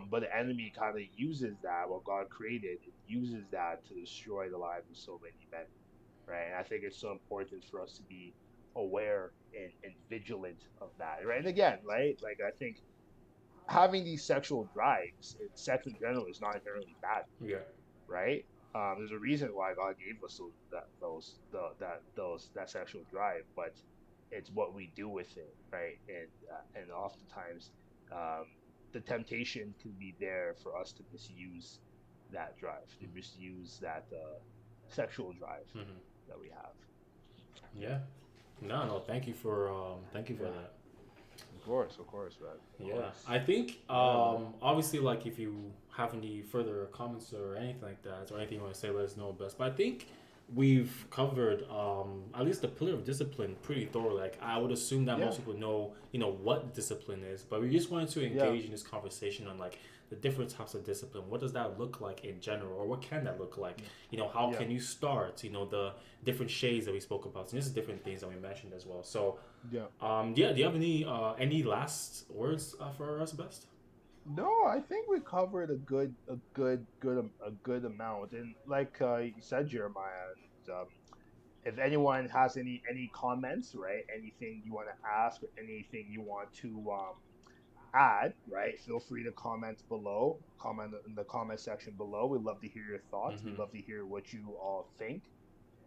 [SPEAKER 1] But the enemy kind of uses that what God created, it uses that to destroy the lives of so many men, right? And I think it's so important for us to be aware and vigilant of that, right? And again, right, like I think having these sexual drives and sex in general is not inherently bad,
[SPEAKER 2] Yeah.
[SPEAKER 1] right? There's a reason why God gave us that sexual drive, but it's what we do with it, right? And oftentimes, um, the temptation can be there for us to misuse that drive, to misuse that sexual drive
[SPEAKER 2] Mm-hmm.
[SPEAKER 1] that we have.
[SPEAKER 2] Yeah. No, no. Thank you for
[SPEAKER 1] Yeah,
[SPEAKER 2] that.
[SPEAKER 1] of course, man, of
[SPEAKER 2] Yeah,
[SPEAKER 1] course.
[SPEAKER 2] I think
[SPEAKER 1] Yeah, man.
[SPEAKER 2] obviously like if you have any further comments or anything like that or anything you want to say, let us know best. But I think we've covered at least the pillar of discipline pretty thoroughly. Like I would assume that
[SPEAKER 1] Yeah,
[SPEAKER 2] most people know what discipline is, but we just wanted to
[SPEAKER 1] yeah,
[SPEAKER 2] engage in this conversation on like the different types of discipline. What does that look like in general, or what can that look like?
[SPEAKER 1] yeah,
[SPEAKER 2] How
[SPEAKER 1] yeah,
[SPEAKER 2] can you start? The different shades that we spoke about. So this is different things that we mentioned as well. So
[SPEAKER 1] yeah.
[SPEAKER 2] yeah, do you have any last words for us, best?
[SPEAKER 1] No, I think we covered a good amount. And like you said, Jeremiah, if anyone has any comments, right, anything you want to ask or anything you want to add, right, feel free to comment below. Comment in the comment section below. We'd love to hear your thoughts. We'd
[SPEAKER 2] Mm-hmm.
[SPEAKER 1] love to hear what you all think.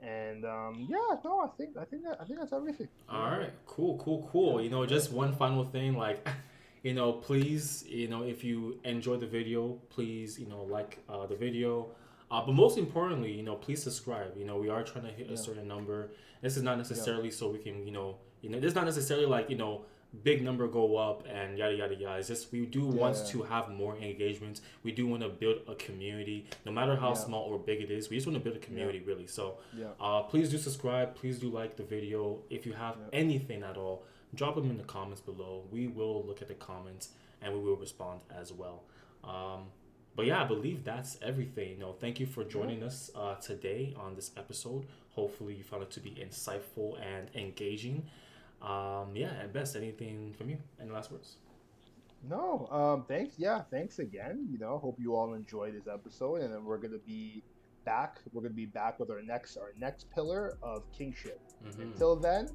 [SPEAKER 1] And yeah, no, I think that's everything. I think
[SPEAKER 2] All
[SPEAKER 1] that's
[SPEAKER 2] right,
[SPEAKER 1] it.
[SPEAKER 2] cool, cool,
[SPEAKER 1] Yeah,
[SPEAKER 2] cool.
[SPEAKER 1] yeah,
[SPEAKER 2] Just one final thing, like, please, if you enjoy the video, please, like the video. But most importantly, please subscribe. We are trying to hit a
[SPEAKER 1] yeah,
[SPEAKER 2] certain number. This is not
[SPEAKER 1] yeah,
[SPEAKER 2] necessarily so we can, this is not necessarily like, big number go up and yada yada yada. It's just we do
[SPEAKER 1] yeah,
[SPEAKER 2] want
[SPEAKER 1] yeah,
[SPEAKER 2] to have more engagements. We do want to build a community, no matter how
[SPEAKER 1] yeah,
[SPEAKER 2] small or big it is. We just want to build a
[SPEAKER 1] yeah,
[SPEAKER 2] community, really. So,
[SPEAKER 1] yeah,
[SPEAKER 2] please do subscribe. Please do like the video. If you have
[SPEAKER 1] yeah.
[SPEAKER 2] anything at all, drop them in the comments below. We will look at the comments and we will respond as well. Um, but yeah, I believe that's everything. Thank you for
[SPEAKER 1] Yeah.
[SPEAKER 2] joining us today on this episode. Hopefully, you found it to be insightful and engaging. Yeah, at best, anything from you? Any last words?
[SPEAKER 1] No, thanks. Yeah, thanks again. Hope you all enjoyed this episode, and then we're gonna be back. We're gonna be back with our next pillar of kingship.
[SPEAKER 2] Mm-hmm.
[SPEAKER 1] Until then,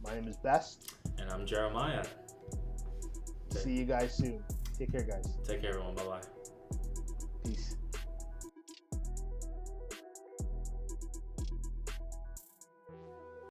[SPEAKER 1] my name is Best.
[SPEAKER 2] And I'm Jeremiah.
[SPEAKER 1] See you guys soon. Take care, guys.
[SPEAKER 2] Take care, everyone. Bye bye.
[SPEAKER 1] Peace.